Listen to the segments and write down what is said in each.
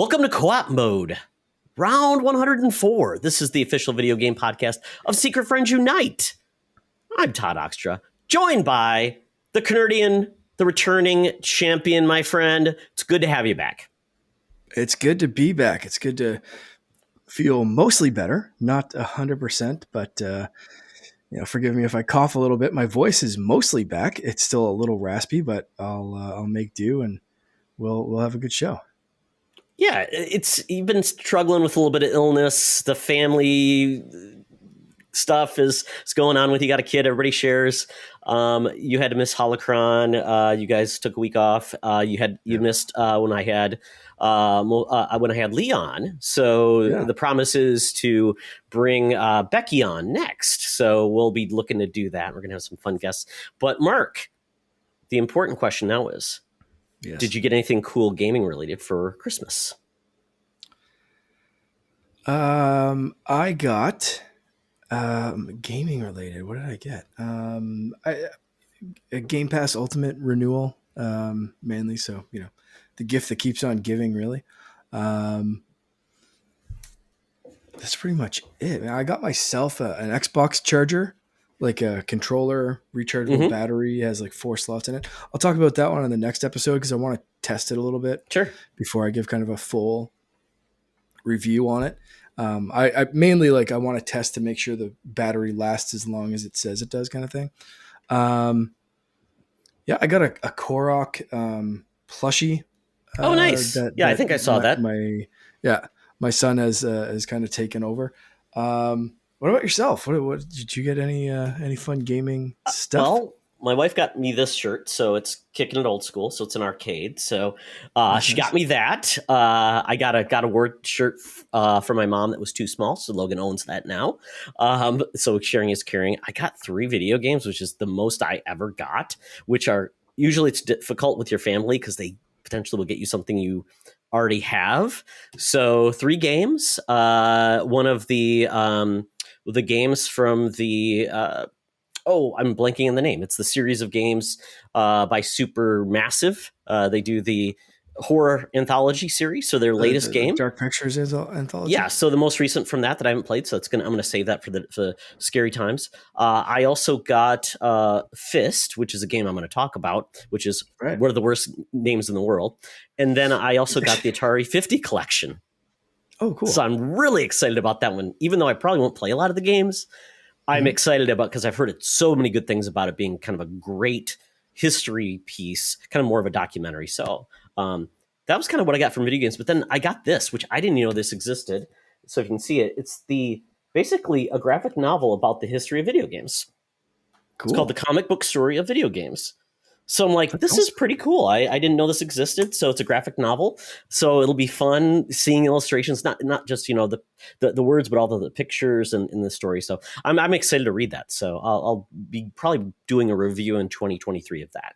Welcome to Co-op Mode, round 104. This is the official video game podcast of Secret Friends Unite. I'm Todd Oxtra, joined by the Canadian, the returning champion, my friend. It's good to have you back. It's good to be back. It's good to feel mostly better, not 100%, but forgive me if I cough a little bit. My voice is mostly back. It's still a little raspy, but I'll make do, and we'll have a good show. Yeah, you've been struggling with a little bit of illness. The family stuff is going on with you. Got a kid, everybody shares. You had to miss Holocron. You guys took a week off. You missed when I had Leon. So the promise is to bring Becky on next. So we'll be looking to do that. We're gonna have some fun guests. But Mark, the important question now is, yes, did you get anything cool gaming related for Christmas? I got gaming related. What did I get? A Game Pass Ultimate renewal, mainly. So, the gift that keeps on giving, really. That's pretty much it. I got myself an Xbox charger, like a controller, rechargeable battery, has like 4 slots in it. I'll talk about that one on the next episode because I want to test it a little bit. Sure. Before I give kind of a full review on it. I mainly I want to test to make sure the battery lasts as long as it says it does, kind of thing. I got a Korok plushie. Oh, nice. I think I saw that. My son has kind of taken over. What about yourself? What did you get? Any fun gaming stuff? Well, my wife got me this shirt, so it's kicking it old school. So it's an arcade. So she got me that. I got a word shirt for my mom that was too small, so Logan owns that now. So sharing is caring. I got 3 video games, which is the most I ever got. Which are usually it's difficult with your family because they potentially will get you something you already have. So 3 games. One of the games from the I'm blanking on the name. It's the series of games by Supermassive. They do the horror anthology series. So their latest game, Dark Pictures anthology. Yeah. So the most recent from that I haven't played. So I'm going to save that for scary times. I also got F.I.S.T, which is a game I'm going to talk about, which is one of the worst names in the world. And then I also got the Atari 50 collection. Oh, cool. So I'm really excited about that one, even though I probably won't play a lot of the games. I'm excited about because I've heard so many good things about it being kind of a great history piece, kind of more of a documentary. So that was kind of what I got from video games. But then I got this, which I didn't know this existed. So if you can see it, it's basically a graphic novel about the history of video games. Cool. It's called The Comic Book Story of Video Games. So I'm like, this is pretty cool. I didn't know this existed. So it's a graphic novel. So it'll be fun seeing illustrations, not just, the words, but all the pictures and in the story. So I'm excited to read that. So I'll be probably doing a review in 2023 of that.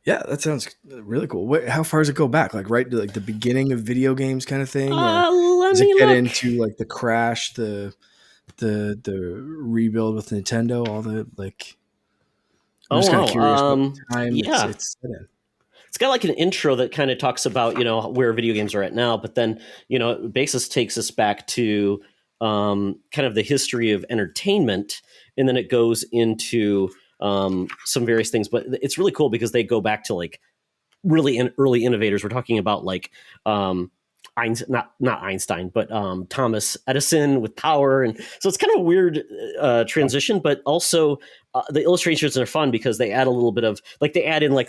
Yeah, that sounds really cool. How far does it go back? Right to the beginning of video games kind of thing? Or does it get into the crash, the rebuild with Nintendo, all the I'm just kind of curious what time it's set in. It's got an intro that kind of talks about, where video games are at now. But then, basis takes us back to kind of the history of entertainment. And then it goes into some various things. But it's really cool because they go back to really early innovators. We're talking about not Einstein, but Thomas Edison with power. And so it's kind of a weird transition, but also the illustrations are fun because they add a little bit of they add in and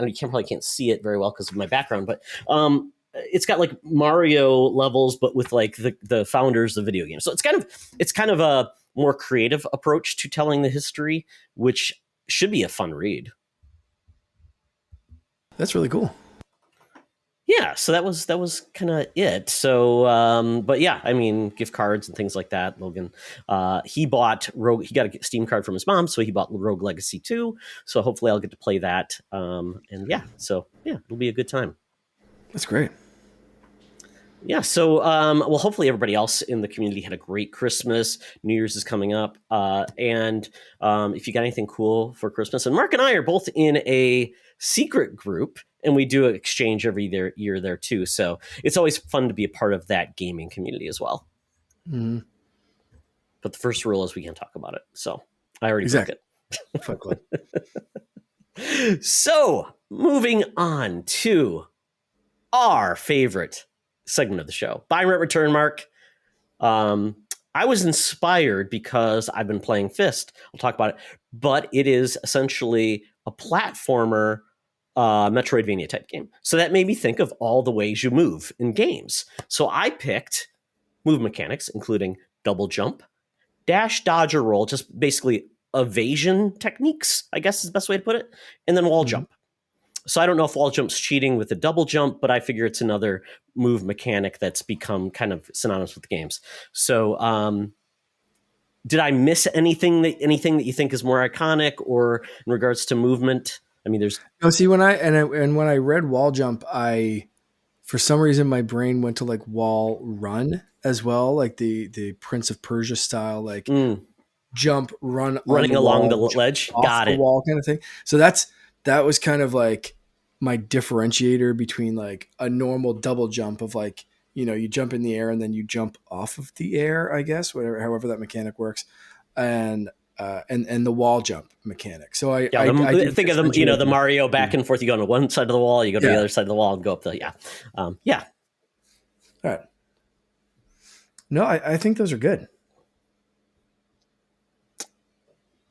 you probably can't see it very well because of my background, but it's got Mario levels, but with the founders of video games. So it's kind of a more creative approach to telling the history, which should be a fun read. That's really cool. Yeah, so that was kind of it. So, but yeah, I mean, gift cards and things like that. Logan, he bought Rogue. He got a Steam card from his mom, so he bought Rogue Legacy 2. So hopefully, I'll get to play that. And yeah, it'll be a good time. That's great. Yeah, so well, hopefully everybody else in the community had a great Christmas. New Year's is coming up, and if you got anything cool for Christmas, and Mark and I are both in a secret group and we do exchange every year there too. So it's always fun to be a part of that gaming community as well. Mm-hmm. But the first rule is we can't talk about it. So I already broke Exactly. it. Fight Club. So moving on to our favorite segment of the show, Buy, Rent, Return, Mark. I was inspired because I've been playing Fist. I'll talk about it, but it is essentially a platformer, Metroidvania type game. So that made me think of all the ways you move in games. So I picked move mechanics, including double jump, dash, dodge, or roll, just basically evasion techniques, I guess is the best way to put it, and then wall jump. So I don't know if wall jump's cheating with the double jump, but I figure it's another move mechanic that's become kind of synonymous with the games. So did I miss anything that you think is more iconic or in regards to movement? I mean, there's No, see, when I read wall jump, for some reason my brain went to like wall run as well, like the Prince of Persia style, like jump, run on running the along wall, the ledge. off Got the it. wall kind of thing. So that was kind of like my differentiator between like a normal double jump of like, you jump in the air and then you jump off of the air, I guess, however that mechanic works, and the wall jump mechanic. So I did think of them, the Mario back and forth. You go on one side of the wall, you go to the other side of the wall, and go up the All right. No, I think those are good.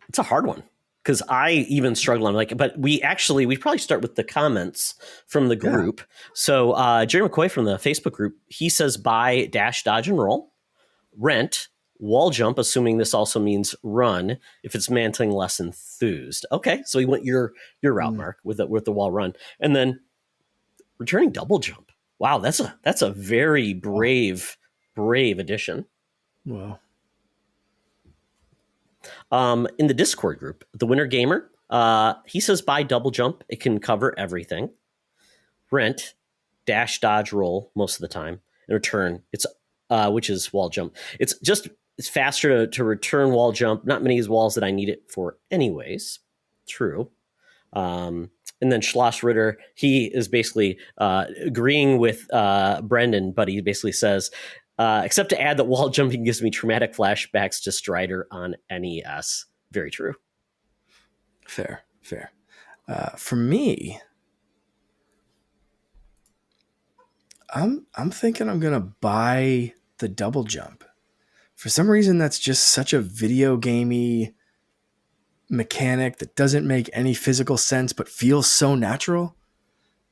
It's a hard one because I even struggle. I'm like, but we probably start with the comments from the group. Yeah. So Jerry McCoy from the Facebook group, he says buy, dash, dodge, and roll, rent, wall jump, assuming this also means run if it's mantling less enthused. Okay, so he went your route, Mark, with the wall run, and then returning double jump. Wow, that's a very brave addition. Wow. In the Discord group, the Winter Gamer, he says buy double jump. It can cover everything. Rent, dash, dodge, roll most of the time. And return, it's which is wall jump. It's faster to return wall jump. Not many walls that I need it for anyways. True. And then Schloss Ritter, he is basically agreeing with Brendan, but he basically says, except to add that wall jumping gives me traumatic flashbacks to Strider on NES. Very true. Fair. For me, I'm thinking I'm gonna buy the double jump. For some reason, that's just such a video gamey mechanic that doesn't make any physical sense, but feels so natural.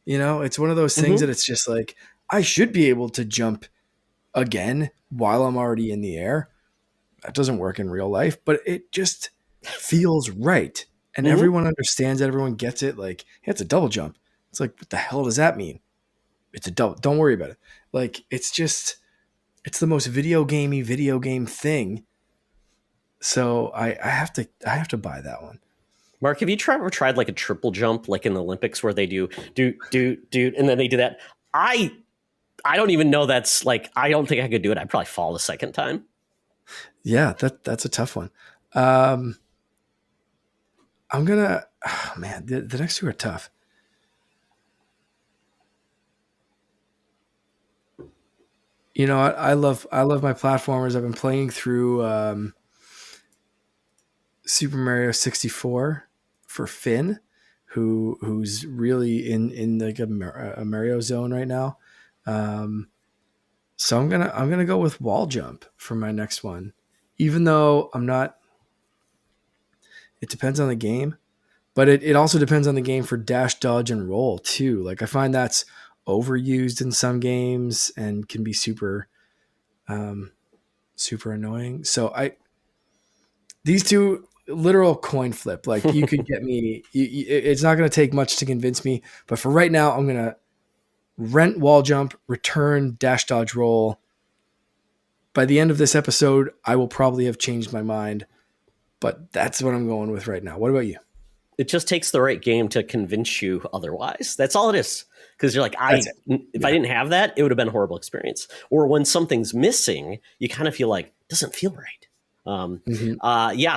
It's one of those things that it's just like, I should be able to jump again while I'm already in the air. That doesn't work in real life, but it just feels right. And everyone understands it. Everyone gets it. Like, hey, it's a double jump. It's like, what the hell does that mean? It's a double. Don't worry about it. Like, it's the most video game thing. So I have to buy that one. Mark, have you tried like a triple jump, like in the Olympics where they do, and then they do that? I don't even know that's like, I don't think I could do it. I'd probably fall the second time. Yeah, that's a tough one. I'm gonna, man, the next two are tough. I love my platformers. I've been playing through Super Mario 64 for Finn, who's really in like a Mario zone right now. So I'm gonna go with wall jump for my next one, even though I'm not. It depends on the game, but it also depends on the game for dash, dodge, and roll too. Like, I find that's overused in some games and can be super annoying. So these two, literal coin flip. Like, you could get me. It's not going to take much to convince me. But for right now, I'm gonna rent wall jump, return dash, dodge, roll. By the end of this episode, I will probably have changed my mind. But that's what I'm going with right now. What about you? It just takes the right game to convince you otherwise. That's all it is. Because you're like, I didn't have that, it would have been a horrible experience. Or when something's missing, you kind of feel like, it doesn't feel right.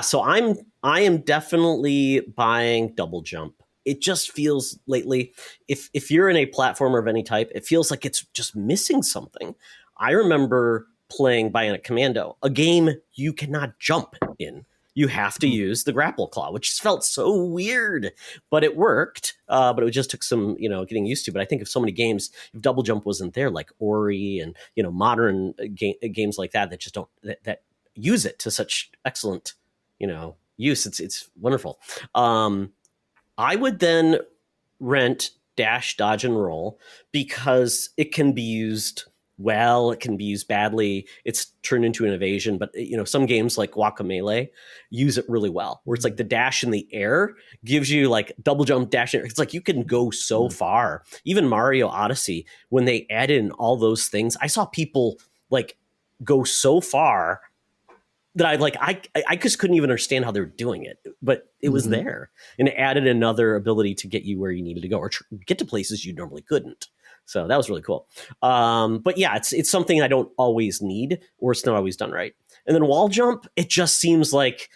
So I am definitely buying double jump. it just feels lately, if you're in a platformer of any type, it feels like it's just missing something. I remember playing Bionic Commando, a game you cannot jump in. You have to use the grapple claw, which felt so weird, but it worked. But it just took some, getting used to. But I think of so many games, if double jump wasn't there, like Ori and modern games like that just don't that use it to such excellent, use. It's wonderful. I would then rent dash, dodge, and roll because it can be used well, it can be used badly. It's turned into an evasion, but some games like Guacamelee use it really well, where it's like the dash in the air gives you like double jump, dash. It's like you can go so far. Even Mario Odyssey, when they add in all those things, I saw people like go so far that I just couldn't even understand how they were doing it, but it was there, and it added another ability to get you where you needed to go or get to places you normally couldn't. So that was really cool. But yeah, it's something I don't always need, or it's not always done right. And then wall jump, it just seems like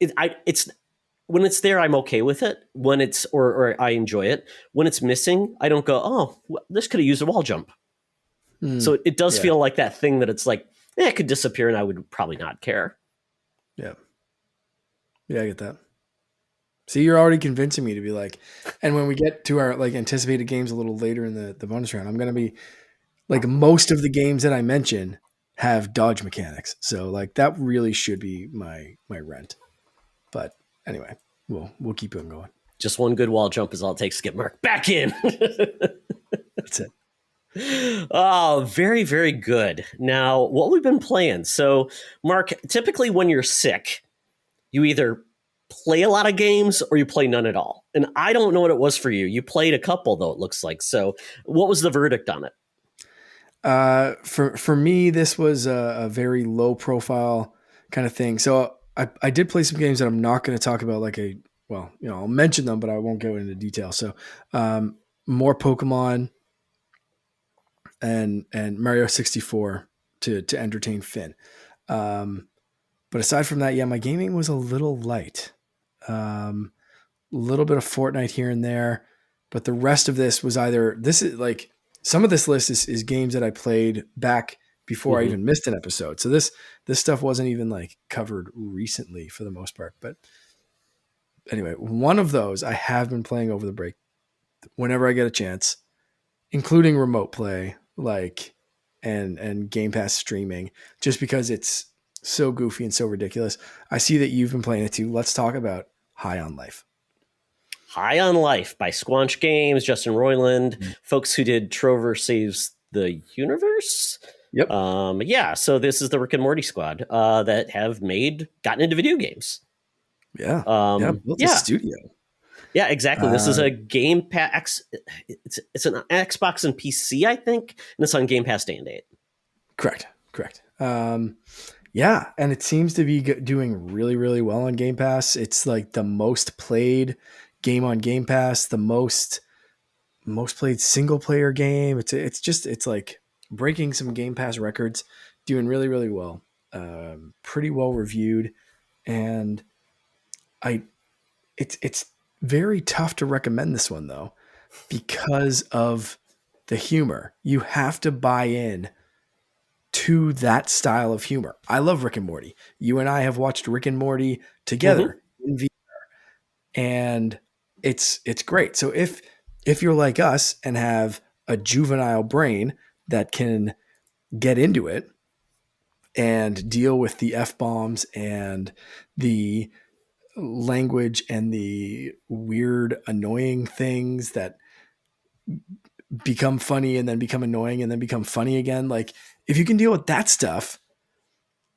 it's when it's there, I'm okay with it. When it's or I enjoy it. When it's missing, I don't go, oh, this could have used a wall jump. So it does feel like that thing that it's like, it could disappear and I would probably not care. Yeah. Yeah, I get that. See, you're already convincing me to be like, and when we get to our like anticipated games a little later in the bonus round, I'm going to be like, most of the games that I mention have dodge mechanics. So like that really should be my rent. But anyway, we'll keep on going. Just one good wall jump is all it takes to get Mark back in. That's it. Oh, very, very good. Now, what we've been playing. So, Mark, typically when you're sick, you either play a lot of games or you play none at all. And I don't know what it was for you. You played a couple, though, it looks like. So, what was the verdict on it? For me, this was a very low profile kind of thing. So I did play some games that I'm not going to talk about, I'll mention them, but I won't go into detail. So, more Pokemon and Mario 64 to entertain Finn. But aside from that, yeah, my gaming was a little light. A little bit of Fortnite here and there, but the rest of this was some of this list is games that I played back before I even missed an episode. So this stuff wasn't even like covered recently for the most part. But anyway, one of those I have been playing over the break whenever I get a chance, including remote play, and Game Pass streaming, just because it's so goofy and so ridiculous. I see that you've been playing it too. Let's talk about High on Life. High on Life by Squanch Games, Justin Roiland, folks who did Trover Saves the Universe. Yep. Yeah, so this is the Rick and Morty squad that have gotten into video games. Yeah. Built a studio. Yeah, exactly. This is a Game Pass. It's an Xbox and PC, I think, and it's on Game Pass day and date. Correct. Yeah, and it seems to be doing really, really well on Game Pass. It's like the most played game on Game Pass, the most played single player game. It's like breaking some Game Pass records, doing really, really well. Pretty well reviewed, and it's very tough to recommend this one though, because of the humor. You have to buy in to that style of humor. I love Rick and Morty. You and I have watched Rick and Morty together in VR, and it's great. So if you're like us and have a juvenile brain that can get into it and deal with the F-bombs and the language and the weird, annoying things that become funny and then become annoying and then become funny again. Like, if you can deal with that stuff,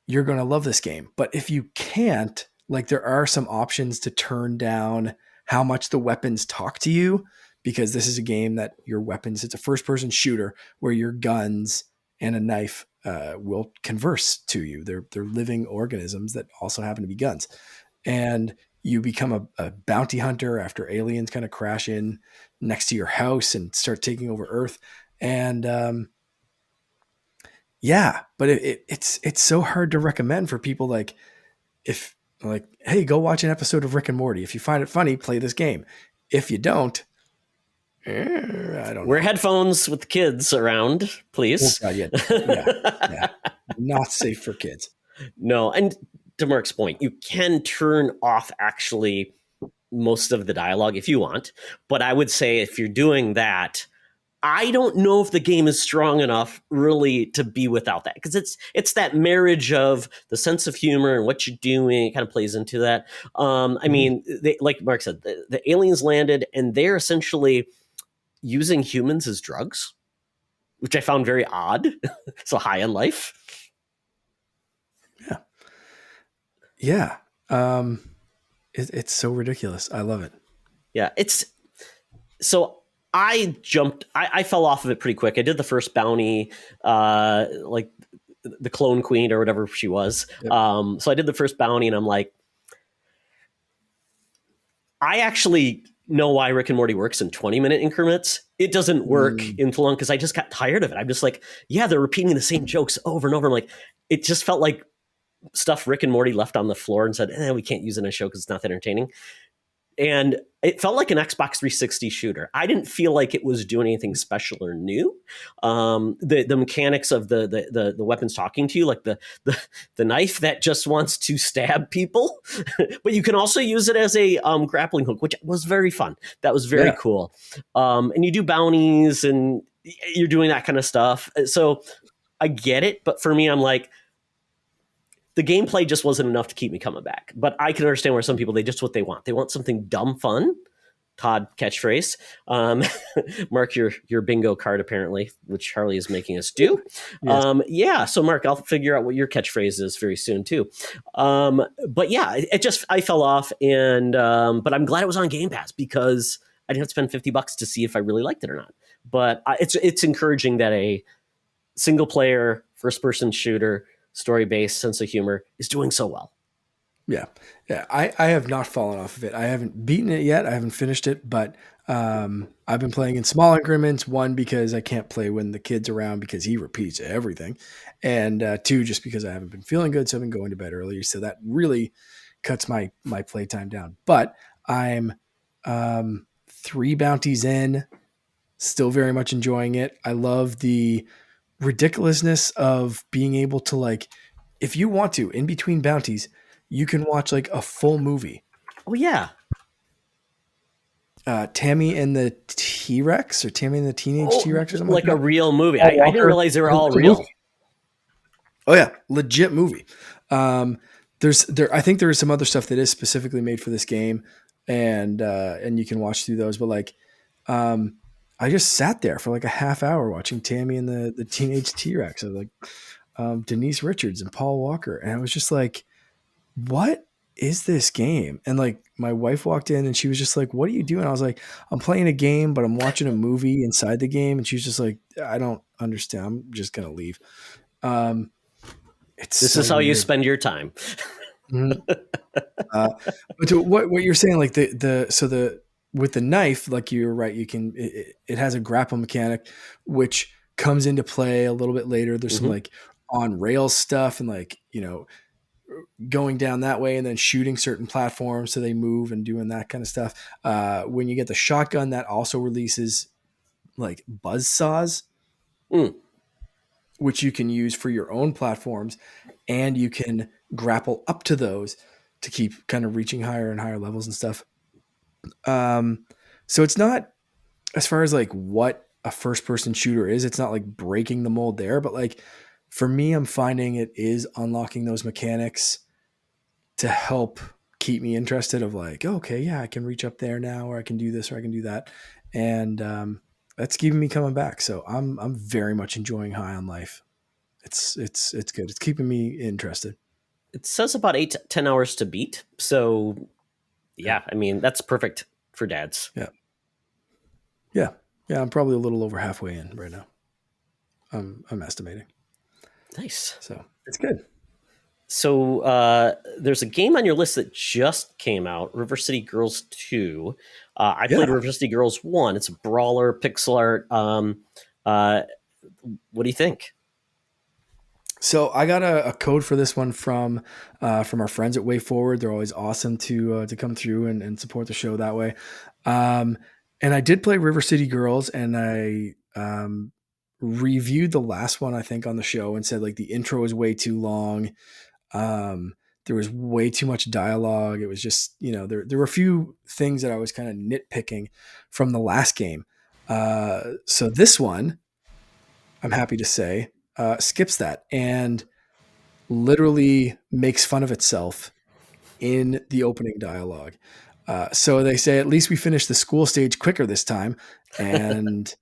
you're going to love this game. But if you can't, like, there are some options to turn down how much the weapons talk to you, because this is a game that your weapons, it's a first person shooter where your guns and a knife will converse to you. They're living organisms that also happen to be guns. And you become a bounty hunter after aliens kind of crash in next to your house and start taking over Earth. And yeah, but it's so hard to recommend for people. Like, if Like, hey, go watch an episode of Rick and Morty. If you find it funny, play this game. If you don't, I don't Wear know. headphones with the kids around, Oh please. God, yeah. Not safe for kids. No, and to Mark's point, you can turn off actually most of the dialogue if you want. But I would say if you're doing that, I don't know if the game is strong enough really to be without that, because it's that marriage of the sense of humor and what you're doing. It kind of plays into that. I mean, like Mark said, the aliens landed and they're essentially using humans as drugs, which I found very odd. So high on life. Yeah. Yeah. It's so ridiculous. I love it. Yeah, it's so I fell off of it pretty quick. I did the first bounty, like the clone queen or whatever she was. Yep. So I did the first bounty, and I'm like, I actually know why Rick and Morty works in 20-minute increments. It doesn't work in too long because I just got tired of it. I'm just like, yeah, they're repeating the same jokes over and over. I'm like, it just felt like stuff Rick and Morty left on the floor and said, we can't use it in a show because it's not that entertaining. And it felt like an Xbox 360 shooter. I didn't feel like it was doing anything special or new. The mechanics of the weapons talking to you, like the knife that just wants to stab people, but you can also use it as a grappling hook, which was very fun. That was very cool. And you do bounties and you're doing that kind of stuff. So I get it, but for me, I'm like, the gameplay just wasn't enough to keep me coming back. But I can understand where some people, they just what they want. They want something dumb fun. Todd catchphrase. Mark, your bingo card apparently, which Harley is making us do. Yes. So Mark, I'll figure out what your catchphrase is very soon too. But yeah, I fell off, and but I'm glad it was on Game Pass because I didn't have to spend $50 to see if I really liked it or not. But it's encouraging that a single player first person shooter, story-based sense of humor is doing so well. Yeah. I have not fallen off of it. I haven't beaten it yet. I haven't finished it, but I've been playing in small increments. One, because I can't play when the kid's around because he repeats everything. And two, just because I haven't been feeling good. So I've been going to bed earlier. So that really cuts my playtime down. But I'm 3 bounties in, still very much enjoying it. I love the ridiculousness of being able to, like, if you want to, in between bounties, you can watch like a full movie. Oh yeah. Tammy and the T-Rex, or Tammy and the Teenage T-Rex, or something like that. a real movie. I didn't realize they were all real. Oh yeah, legit movie. I think there is some other stuff that is specifically made for this game, and you can watch through those. But like, I just sat there for like a half hour watching Tammy and the Teenage T-Rex. I was like, Denise Richards and Paul Walker, and I was just like, what is this game? And like, my wife walked in and she was just like, what are you doing? I was like, I'm playing a game, but I'm watching a movie inside the game. And she was just like, I don't understand. I'm just going to leave. This is how you spend your time. But to what you're saying, like with the knife, like you're right, it has a grapple mechanic, which comes into play a little bit later. There's some like on rails stuff and like, going down that way and then shooting certain platforms so they move and doing that kind of stuff. When you get the shotgun, that also releases like buzz saws, which you can use for your own platforms, and you can grapple up to those to keep kind of reaching higher and higher levels and stuff. So it's not, as far as like what a first person shooter is, it's not like breaking the mold there, but like for me, I'm finding it is unlocking those mechanics to help keep me interested of like, okay, yeah, I can reach up there now, or I can do this, or I can do that. And that's keeping me coming back. So I'm very much enjoying High on Life. It's good. It's keeping me interested. It says about 8 to 10 hours to beat. So yeah, I mean, that's perfect for dads. Yeah. I'm probably a little over halfway in right now. I'm estimating. Nice. So it's good. So there's a game on your list that just came out, River City Girls 2. I played River City Girls 1. It's a brawler, pixel art. What do you think? So I got a code for this one from our friends at Way Forward. They're always awesome to come through and support the show that way. Um, and I did play River City Girls, and I reviewed the last one I think on the show and said like the intro was way too long. Um, there was way too much dialogue. It was just, there were a few things that I was kind of nitpicking from the last game. So this one, I'm happy to say, skips that and literally makes fun of itself in the opening dialogue. So they say, at least we finished the school stage quicker this time. And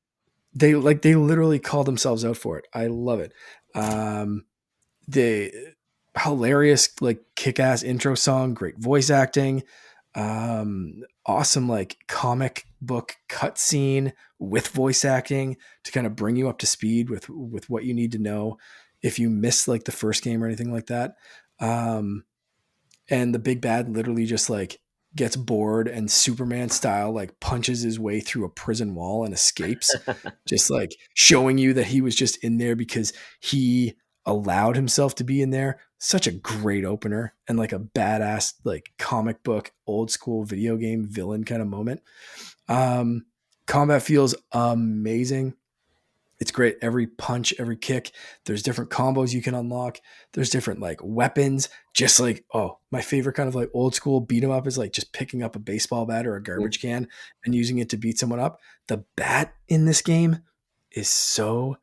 they literally call themselves out for it. I love it. The hilarious, like kick-ass intro song, great voice acting, awesome like comic book cutscene with voice acting to kind of bring you up to speed with what you need to know if you miss like the first game or anything like that. Um, and the big bad literally just like gets bored and Superman style like punches his way through a prison wall and escapes, just like showing you that he was just in there because he allowed himself to be in there. Such a great opener and like a badass like comic book old school video game villain kind of moment. Um, Combat feels amazing. It's great. Every punch, every kick, there's different combos you can unlock. There's different like weapons. Just like, oh, my favorite kind of like old school beat 'em up is like just picking up a baseball bat or a garbage can and using it to beat someone up. The bat in this game is so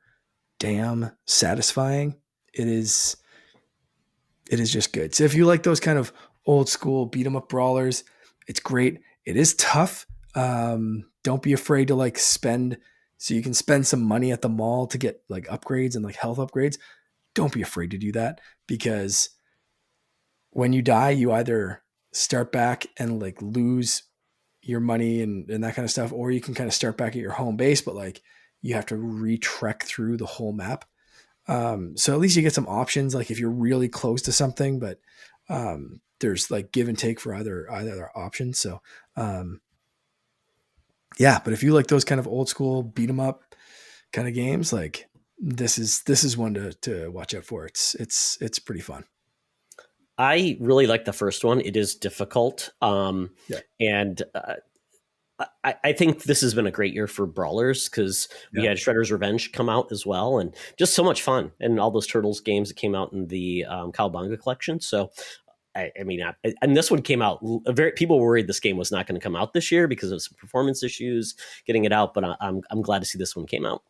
damn satisfying. It is it is just good. So if you like those kind of old school beat 'em up brawlers, it's great. It is tough. Don't be afraid to like spend, so you can spend some money at the mall to get like upgrades and like health upgrades. Don't be afraid to do that because when you die, you either start back and like lose your money and that kind of stuff, or you can kind of start back at your home base, but like you have to retrek through the whole map. So at least you get some options, like if you're really close to something, but there's like give and take for either option. So yeah, but if you like those kind of old school beat 'em up kind of games, like this is one to watch out for. It's pretty fun. I really like the first one. It is difficult, Yeah, and I think this has been a great year for brawlers because we yeah, had Shredder's Revenge come out as well, and just so much fun, and all those Turtles games that came out in the Cowabunga collection. So, and this one came out. Very people were worried this game was not going to come out this year because of some performance issues getting it out, but I'm glad to see this one came out.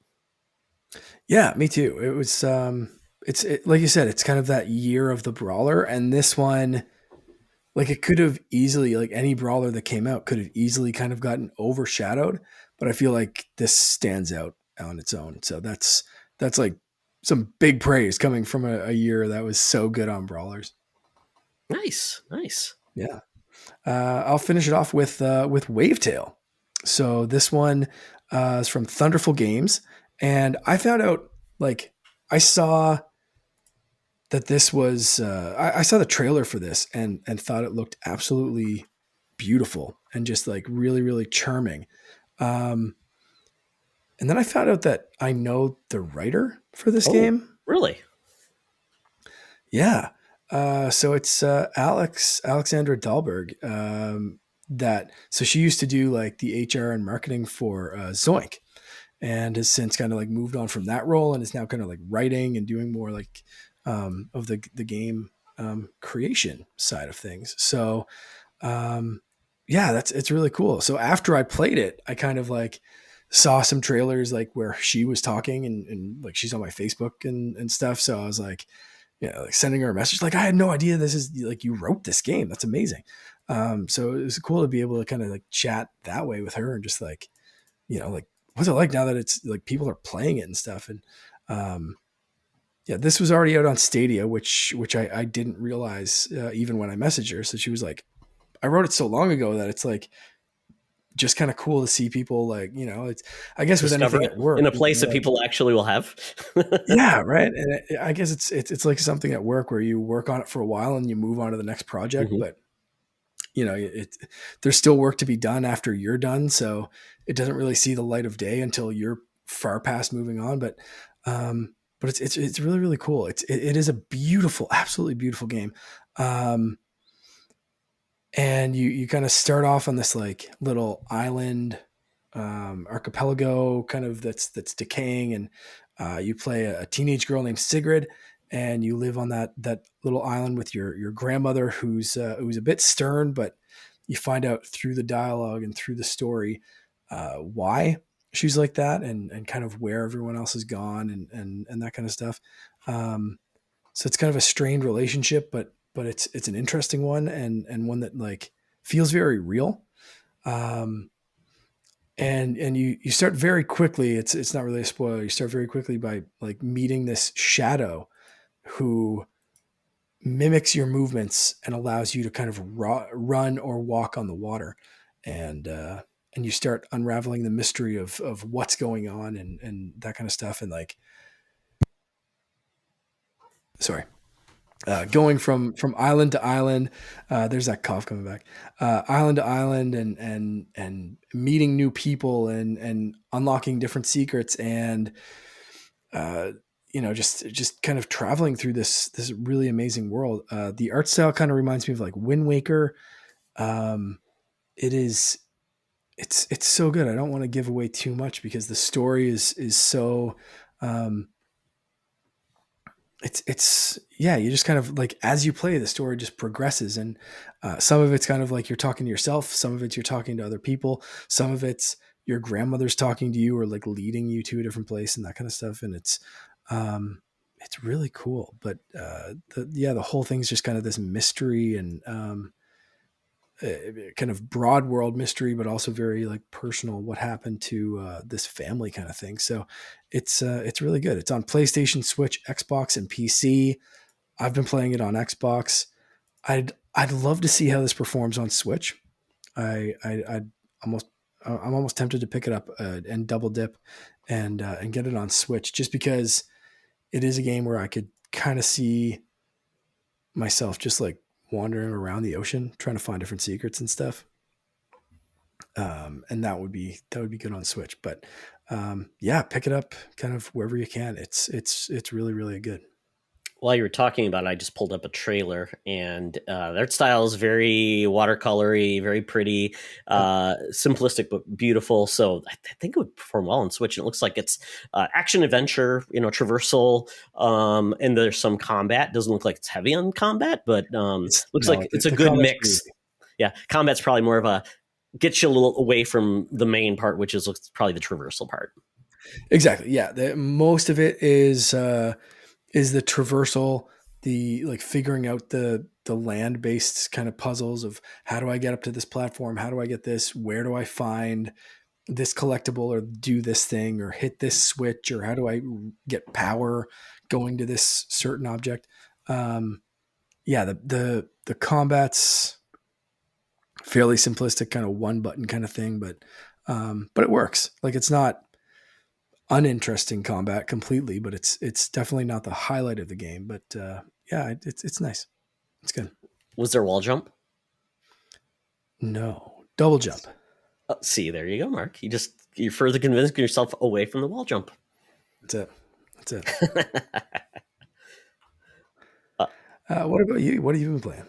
yeah. Me too. It was like you said, it's kind of that year of the brawler, and this one, like it could have easily, like any brawler that came out could have easily kind of gotten overshadowed, but I feel like this stands out on its own. So that's like some big praise coming from a year that was so good on brawlers. Nice, nice. Yeah. I'll finish it off with Wavetail. So this one is from Thunderful Games, and I found out like I saw that this was I saw the trailer for this and thought it looked absolutely beautiful and just like really really charming. Um, and then I found out that I know the writer for this Oh, game. really? Yeah. So it's Alexandra Dahlberg. That so she used to do like the HR and marketing for Zoink, and has since kind of like moved on from that role and is now kind of like writing and doing more like of the game creation side of things. So yeah, it's really cool. So after I played it, I kind of like saw some trailers like where she was talking and like she's on my Facebook and stuff. So I was like, like sending her a message like I had no idea this is like you wrote this game. That's amazing. So it was cool to be able to kind of like chat that way with her and just like, like what's it like now that it's like people are playing it and stuff. And um, yeah, this was already out on Stadia, which I didn't realize even when I messaged her. So she was like, I wrote it so long ago that it's like just kind of cool to see people like, it's I guess with Discover anything it at work, in a place that like people actually will have. yeah, right. And I guess it's like something at work where you work on it for a while and you move on to the next project, Mhm. but there's still work to be done after you're done, so it doesn't really see the light of day until you're far past moving on. But but it's really really cool. It is a beautiful, absolutely beautiful game. Um, and you kind of start off on this like little island, archipelago kind of that's decaying, and you play a teenage girl named Sigrid, and you live on that little island with your grandmother who's a bit stern, but you find out through the dialogue and through the story why she's like that, and kind of where everyone else is gone, and that kind of stuff. Um, so it's kind of a strained relationship, but it's an interesting one, and one that like feels very real. Um, and you start very quickly. It's not really a spoiler. You start very quickly by like meeting this shadow who mimics your movements and allows you to kind of run or walk on the water, and you start unraveling the mystery of what's going on, and that kind of stuff, and like sorry, going from island to island. There's that cough coming back. Island to island, and meeting new people, and unlocking different secrets, and uh, just kind of traveling through this really amazing world. The art style kind of reminds me of like Wind Waker. Um, it is it's so good. I don't want to give away too much because the story is so um, it's yeah, you just kind of like as you play the story just progresses, and some of it's kind of like you're talking to yourself, some of it's you're talking to other people, some of it's your grandmother's talking to you or like leading you to a different place and that kind of stuff, and it's really cool. But the whole thing's just kind of this mystery, and kind of broad world mystery, but also very like personal. What happened to this family kind of thing. So it's really good. It's on PlayStation, Switch, Xbox, and PC. I've been playing it on Xbox. I'd love to see how this performs on Switch. I'd almost I'm almost tempted to pick it up and double dip and get it on Switch just because it is a game where I could kind of see myself just like wandering around the ocean trying to find different secrets and stuff. And that would be good on Switch. But yeah, pick it up kind of wherever you can. It's really really good. While you were talking about it, I just pulled up a trailer, and the art style is very watercolory, very pretty, Yep. simplistic but beautiful. So I think it would perform well on Switch. And it looks like it's action adventure, traversal, and there's some combat. Doesn't look like it's heavy on combat, but It's looks no, like it's a the good combat's pretty mix. easy. Yeah, combat's probably more of a gets you a little away from the main part, which is probably the traversal part. Exactly. Yeah. Most of it is the traversal, the like figuring out the land based kind of puzzles of how do I get up to this platform? How do I get this? Where do I find this collectible or do this thing or hit this switch, or how do I get power going to this certain object? Um, yeah, the combat's fairly simplistic, kind of one button kind of thing, but it works. Like it's not uninteresting combat completely, but it's definitely not the highlight of the game. But yeah, it's nice. It's good. Was there wall jump? No double jump. See, there you go, Mark. You're further convincing yourself away from the wall jump. That's it. That's it. uh, What about you? What have you been playing?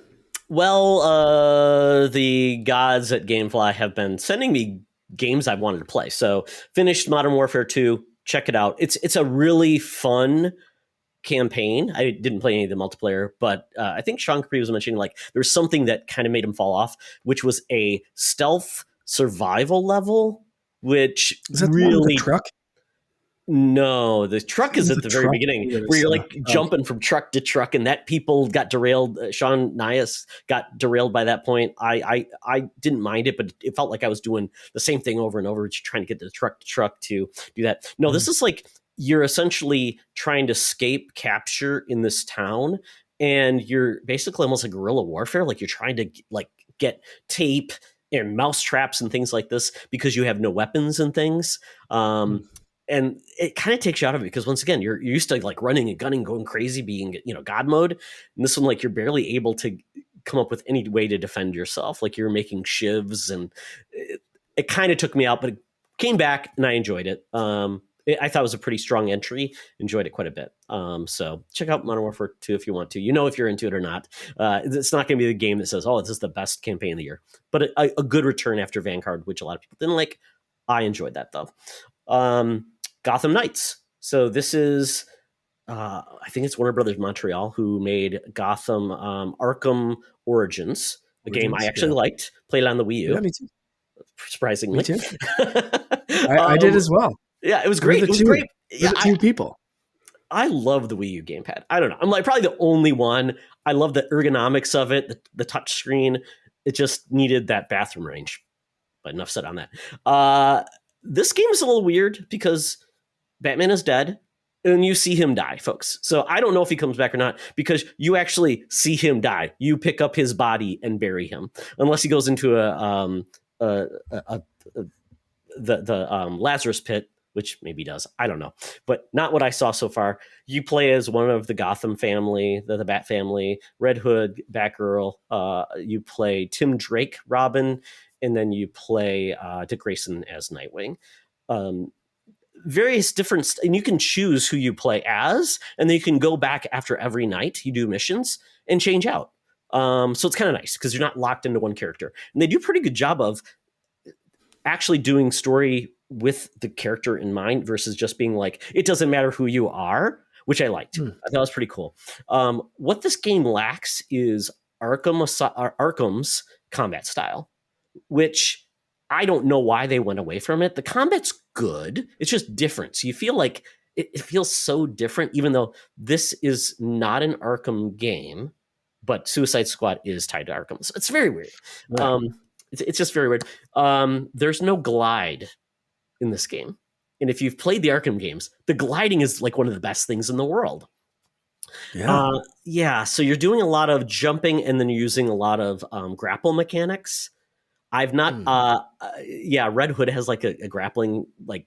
well, the gods at GameFly have been sending me games I wanted to play. So finished Modern Warfare 2. Check it out. It's a really fun campaign. I didn't play any of the multiplayer, but I think Sean Capri was mentioning like there's something that kind of made him fall off, which was a stealth survival level, which Is that the one with the really truck? no, the truck is There's at a the very truck beginning that I where you're saw. like Oh, jumping from truck to truck, and that people got derailed. Sean Nias got derailed by that point. I didn't mind it, but it felt like I was doing the same thing over and over, just trying to get the truck to truck to do that. No, this is like you're essentially trying to escape capture in this town, and you're basically almost like guerrilla warfare. Like you're trying to like get tape and mouse traps and things like this because you have no weapons and things. mm. And it kind of takes you out of it because once again you're used to like running and gunning, going crazy, being god mode, and this one like you're barely able to come up with any way to defend yourself. Like you're making shivs, and it kind of took me out, but it came back and I enjoyed it. I thought it was a pretty strong entry. Enjoyed it quite a bit. So check out Modern Warfare 2 if you want to. You know if you're into it or not. It's not going to be the game that says, "Oh, this is the best campaign of the year," but a good return after Vanguard, which a lot of people didn't like. I enjoyed that though. Gotham Knights. So this is, I think it's Warner Brothers Montreal who made Gotham Arkham Origins, a game I Origins, actually yeah. liked. Played on the Wii Yeah, U, me too. Me surprisingly. too. I did as well. Yeah, it was We're great. the It was two. great. We're Yeah, the two people. I love the Wii U gamepad. I don't know. I'm like probably the only one. I love the ergonomics of it, the touch screen. It just needed that bathroom range. But enough said on that. This game is a little weird because Batman is dead and you see him die, folks. So I don't know if he comes back or not because you actually see him die. You pick up his body and bury him, unless he goes into a, a the Lazarus pit, which maybe does. I don't know, but not what I saw so far. You play as one of the Gotham family, the Bat family, Red Hood, Batgirl. You play Tim Drake, Robin, and then you play Dick Grayson as Nightwing. Um, Various different, and you can choose who you play as, and then you can go back after every night. You do missions and change out. So it's kind of nice because you're not locked into one character, and they do a pretty good job of actually doing story with the character in mind versus just being like, it doesn't matter who you are, which I liked. I thought was pretty cool. What this game lacks is Arkham's combat style, which I don't know why they went away from it. The combat's good. It's just different. So you feel like it feels so different, even though this is not an Arkham game, but Suicide Squad is tied to Arkham. So it's very weird. Right. It's just very weird. There's no glide in this game. And if you've played the Arkham games, the gliding is like one of the best things in the world. Yeah. Yeah, so you're doing a lot of jumping and then you're using a lot of grapple mechanics. I've not, yeah, Red Hood has like a grappling, like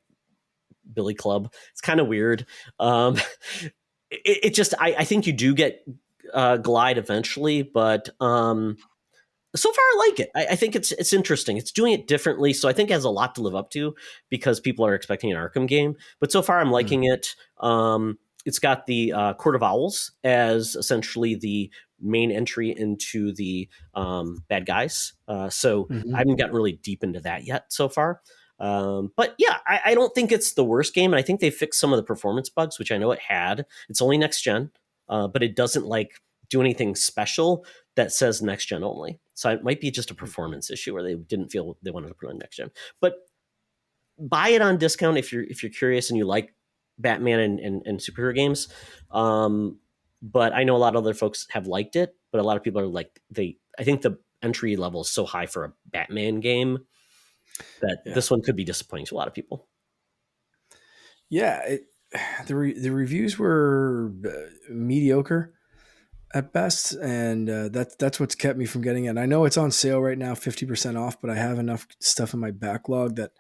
billy club. It's kind of weird. It just, I think you do get glide eventually, but so far I like it. I think it's interesting. It's doing it differently, so I think it has a lot to live up to because people are expecting an Arkham game. But so far I'm liking it. It's got the Court of Owls as essentially the main entry into the bad guys. So I haven't gotten really deep into that yet so far. But yeah, I don't think it's the worst game. And I think they fixed some of the performance bugs, which I know it had. It's only next gen, but it doesn't like do anything special that says next gen only. So it might be just a performance issue where they didn't feel they wanted to put on next gen. But buy it on discount if you're curious and you like Batman and superhero games. But I know a lot of other folks have liked it, but a lot of people are like I think the entry level is so high for a Batman game that this one could be disappointing to a lot of people. Yeah, the reviews were mediocre at best, and that's what's kept me from getting it. And I know it's on sale right now, 50% off, but I have enough stuff in my backlog that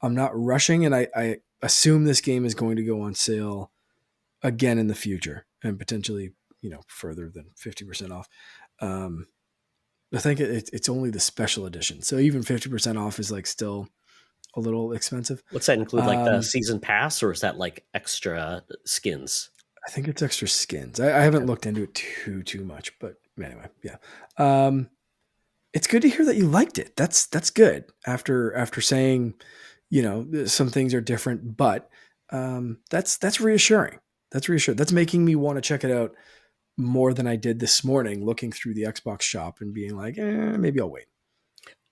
I'm not rushing, and I assume this game is going to go on sale again in the future and potentially, further than 50% off. I think it's only the special edition, so even 50% off is like still a little expensive. What's that include? Like the season pass, or is that like extra skins? I think it's extra skins. I haven't looked into it too much, but anyway, yeah. It's good to hear that you liked it. That's good. After saying, some things are different, but that's reassuring. That's reassuring. That's making me want to check it out more than I did this morning, looking through the Xbox shop and being like, maybe I'll wait.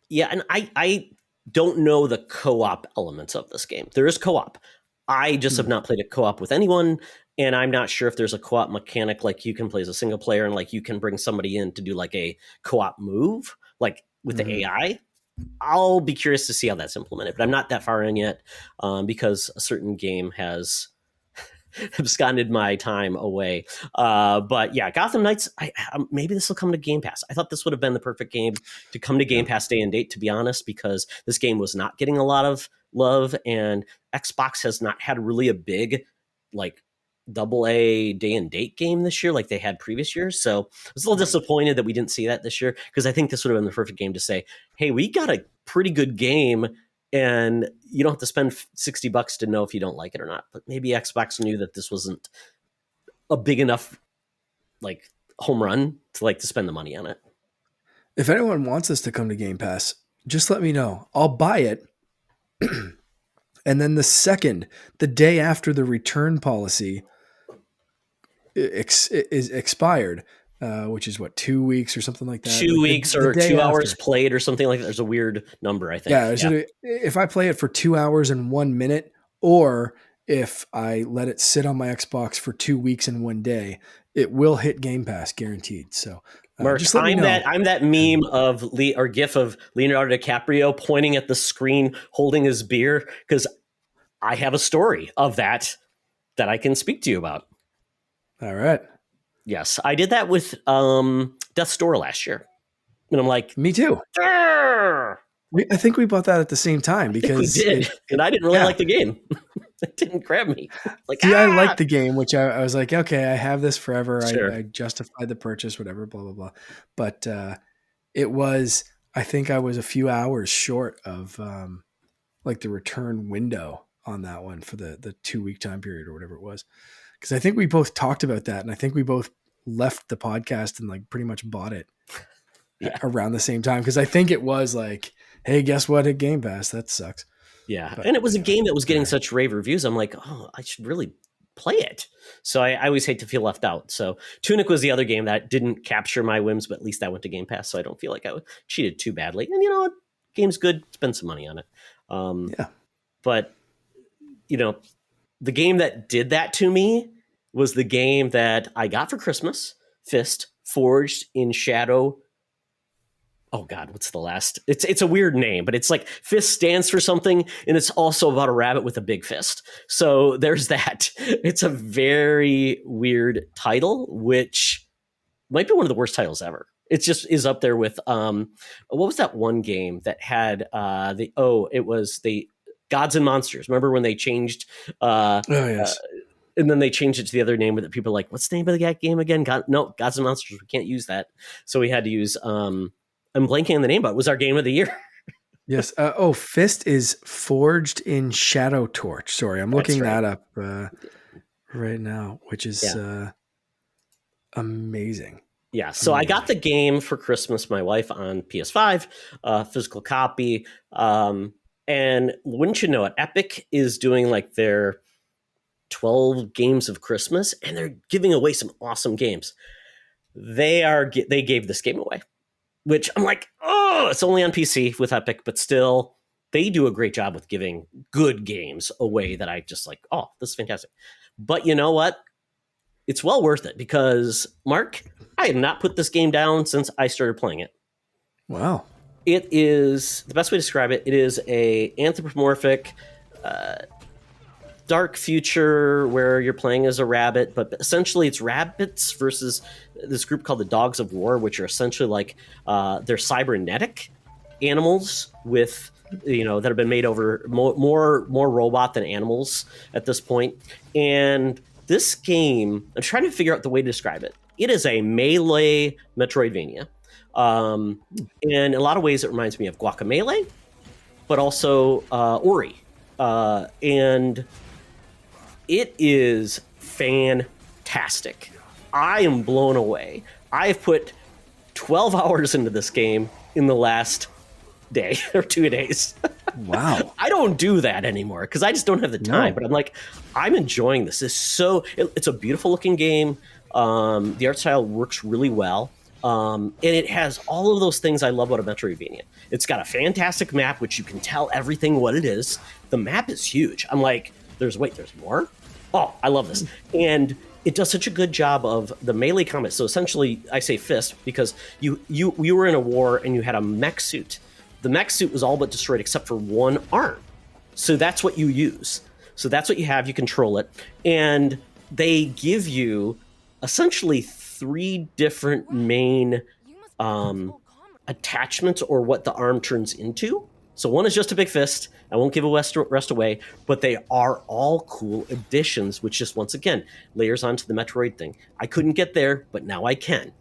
Yeah, and I don't know the co-op elements of this game. There is co-op. I just have not played a co-op with anyone, and I'm not sure if there's a co-op mechanic like you can play as a single player and like you can bring somebody in to do like a co-op move, like with the AI. I'll be curious to see how that's implemented, but I'm not that far in yet because a certain game has absconded my time away. But yeah, Gotham Knights, maybe this will come to Game Pass. I thought this would have been the perfect game to come to Game Pass day and date, to be honest, because this game was not getting a lot of love, and Xbox has not had really a big, like, AA day and date game this year like they had previous years. So I was a little disappointed that we didn't see that this year, because I think this would have been the perfect game to say, hey, we got a pretty good game and you don't have to spend $60 to know if you don't like it or not. But maybe Xbox knew that this wasn't a big enough like home run to like to spend the money on it. If anyone wants this to come to Game Pass, just let me know. I'll buy it. And then the day after the return policy is expired, which is what, 2 weeks or something like that. 2 weeks or 2 hours played or something like that. There's a weird number, I think. Yeah. So if I play it for 2 hours and 1 minute, or if I let it sit on my Xbox for 2 weeks and 1 day, it will hit Game Pass guaranteed. So Mark, just let me know. I'm that meme of or GIF of Leonardo DiCaprio pointing at the screen, holding his beer, because I have a story of that I can speak to you about. All right. Yes, I did that with Death's Door last year, and I'm like, me too. I think we bought that at the same time because we did, and I didn't really like the game. It didn't grab me. Like, I liked the game, which I was like, okay, I have this forever. Sure. I justified the purchase, whatever, blah, blah, blah. But it was, I think I was a few hours short of like the return window on that one for the 2 week time period or whatever it was. Because I think we both talked about that, and I think we both left the podcast and like pretty much bought it around the same time. Because I think it was like, hey, guess what? At Game Pass, that sucks. Yeah, but, and it was a game that was getting such rave reviews. I'm like, oh, I should really play it. So I always hate to feel left out. So Tunic was the other game that didn't capture my whims, but at least that went to Game Pass, so I don't feel like I cheated too badly. And you know what? Game's good. Spend some money on it. But, you know, the game that did that to me was the game that I got for Christmas, F.I.S.T, Forged in Shadow. Oh God, what's the last? It's a weird name, but it's like F.I.S.T stands for something, and it's also about a rabbit with a big fist. So there's that. It's a very weird title, which might be one of the worst titles ever. It just is up there with what was that one game that had it was the Gods and Monsters. Remember when they changed? Yes. And then they changed it to the other name that people are like, what's the name of that game again? No, Gods and Monsters. We can't use that. So we had to use, I'm blanking on the name, but it was our game of the year. Yes. F.I.S.T is Forged in Shadow Torch. Sorry, I'm looking that up right now, which is amazing. Yeah. So I got the game for Christmas, my wife, on PS5, physical copy. And wouldn't you know it, Epic is doing like their 12 games of Christmas, and they're giving away some awesome games. They gave this game away, which I'm like, oh, it's only on PC with Epic, but still, they do a great job with giving good games away that I just like, oh, this is fantastic. But you know what? It's well worth it because, Mark, I have not put this game down since I started playing it. Wow. It is, the best way to describe it, it is a anthropomorphic, dark future where you're playing as a rabbit, but essentially it's rabbits versus this group called the Dogs of War, which are essentially like they're cybernetic animals with, you know, that have been made over more robot than animals at this point. And this game, I'm trying to figure out the way to describe it. It is a melee Metroidvania. In a lot of ways, it reminds me of Guacamelee, but also Ori. And it is fantastic. I am blown away. I've put 12 hours into this game in the last day or 2 days. Wow. I don't do that anymore because I just don't have the time. No. But I'm like, I'm enjoying this. It's a beautiful looking game. The art style works really well. And it has all of those things I love about a Metroidvania. It's got a fantastic map, which you can tell everything what it is. The map is huge. I'm like, there's more? Oh, I love this. And it does such a good job of the melee combat. So essentially, I say fist because you were in a war and you had a mech suit. The mech suit was all but destroyed except for one arm. So that's what you use. So that's what you have. You control it. And they give you essentially 3 different main attachments or what the arm turns into. So one is just a big fist. I won't give the rest away, but they are all cool additions, which just, once again, layers onto the Metroid thing. I couldn't get there, but now I can.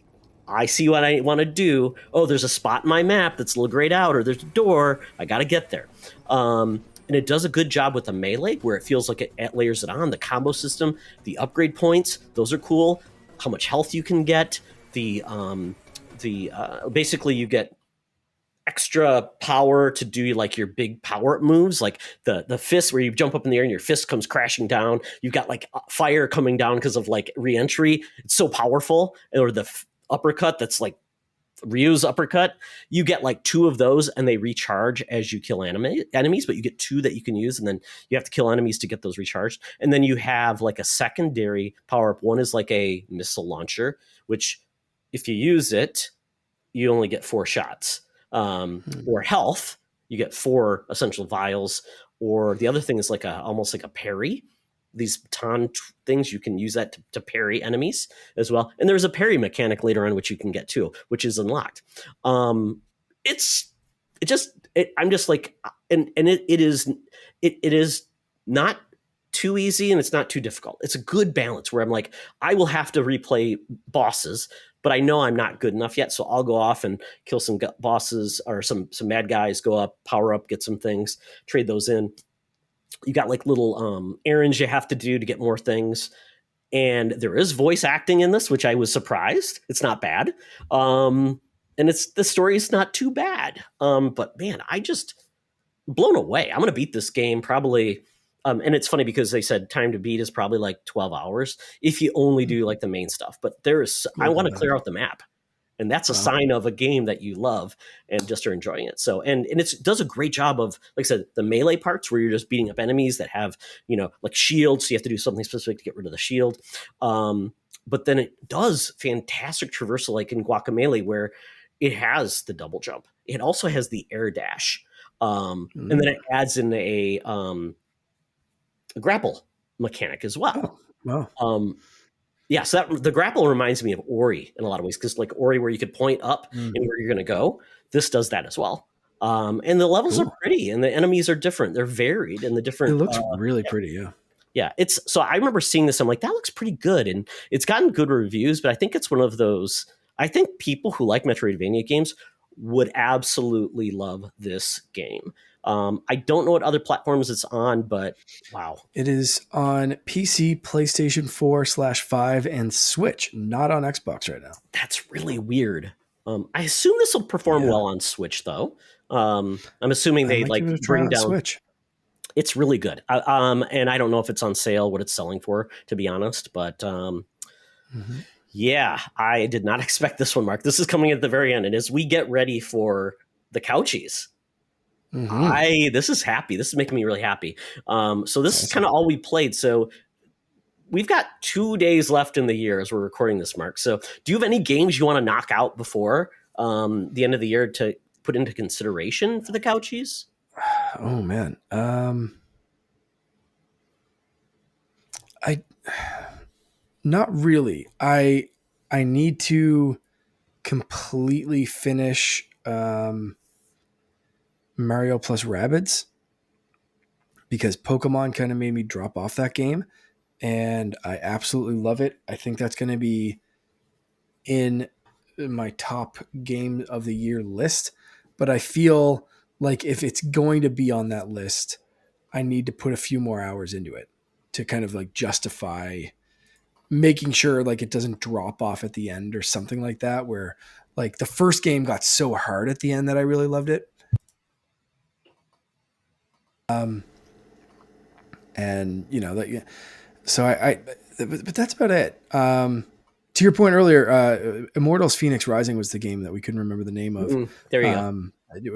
I see what I want to do. Oh, there's a spot in my map that's a little grayed out, or there's a door. I got to get there. And it does a good job with the melee where it feels like it layers it on. The combo system, the upgrade points, those are cool. How much health you can get. Basically you get extra power to do like your big power up moves, like the fist where you jump up in the air and your fist comes crashing down. You've got like fire coming down because of like re-entry. It's so powerful. Or the uppercut that's like Ryu's uppercut. You get like two of those and they recharge as you kill enemies, but you get two that you can use, and then you have to kill enemies to get those recharged. And then you have like a secondary power up. One is like a missile launcher, which if you use it, you only get 4 shots. Or health, you get 4 essential vials. Or the other thing is like almost like a parry. These taunt things, you can use that to parry enemies as well. And there's a parry mechanic later on which you can get too, which is unlocked. I'm just like, and it is not too easy and it's not too difficult. It's a good balance where I'm like, I will have to replay bosses, but I know I'm not good enough yet. So I'll go off and kill some bosses or some bad guys, go up, power up, get some things, trade those in. You got like little errands you have to do to get more things. And there is voice acting in this, which I was surprised. It's not bad. And the story is not too bad. But man, I just blown away. I'm going to beat this game probably. And it's funny because they said time to beat is probably like 12 hours if you only do like the main stuff. But I want to clear out the map. And that's a sign of a game that you love and just are enjoying it. So, and it does a great job of, like I said, the melee parts where you're just beating up enemies that have, like shields. So you have to do something specific to get rid of the shield. But then it does fantastic traversal, like in Guacamelee, where it has the double jump. It also has the air dash. And then it adds in a grapple mechanic as well. Oh, wow. Yeah, so the grapple reminds me of Ori in a lot of ways, because like Ori, where you could point up and where you're going to go, this does that as well. And the levels are pretty, and the enemies are different. They're varied, and the different. It looks really pretty, yeah. Yeah, so I remember seeing this. I'm like, that looks pretty good, and it's gotten good reviews. But I think it's one of those. I think people who like Metroidvania games would absolutely love this game. I don't know what other platforms it's on, but wow. It is on PC, PlayStation 4/5, and Switch, not on Xbox right now. That's really weird. I assume this will perform well on Switch, though. I'm assuming they like bring down Switch. It's really good. And I don't know if it's on sale, what it's selling for, to be honest. But yeah, I did not expect this one, Mark. This is coming at the very end, and as we get ready for the couchies, this is happy. This is making me really happy. So this is kind of all we played. So we've got 2 days left in the year as we're recording this, Mark. So do you have any games you want to knock out before the end of the year to put into consideration for the couchies? Oh man. Not really. I need to completely finish Mario plus Rabbids, because Pokemon kind of made me drop off that game, and I absolutely love it. I think that's going to be in my top game of the year list, but I feel like if it's going to be on that list, I need to put a few more hours into it to kind of like justify making sure like it doesn't drop off at the end or something like that, where like the first game got so hard at the end that I really loved it. And so but that's about it. To your point earlier, Immortals Phoenix Rising was the game that we couldn't remember the name of. There you go.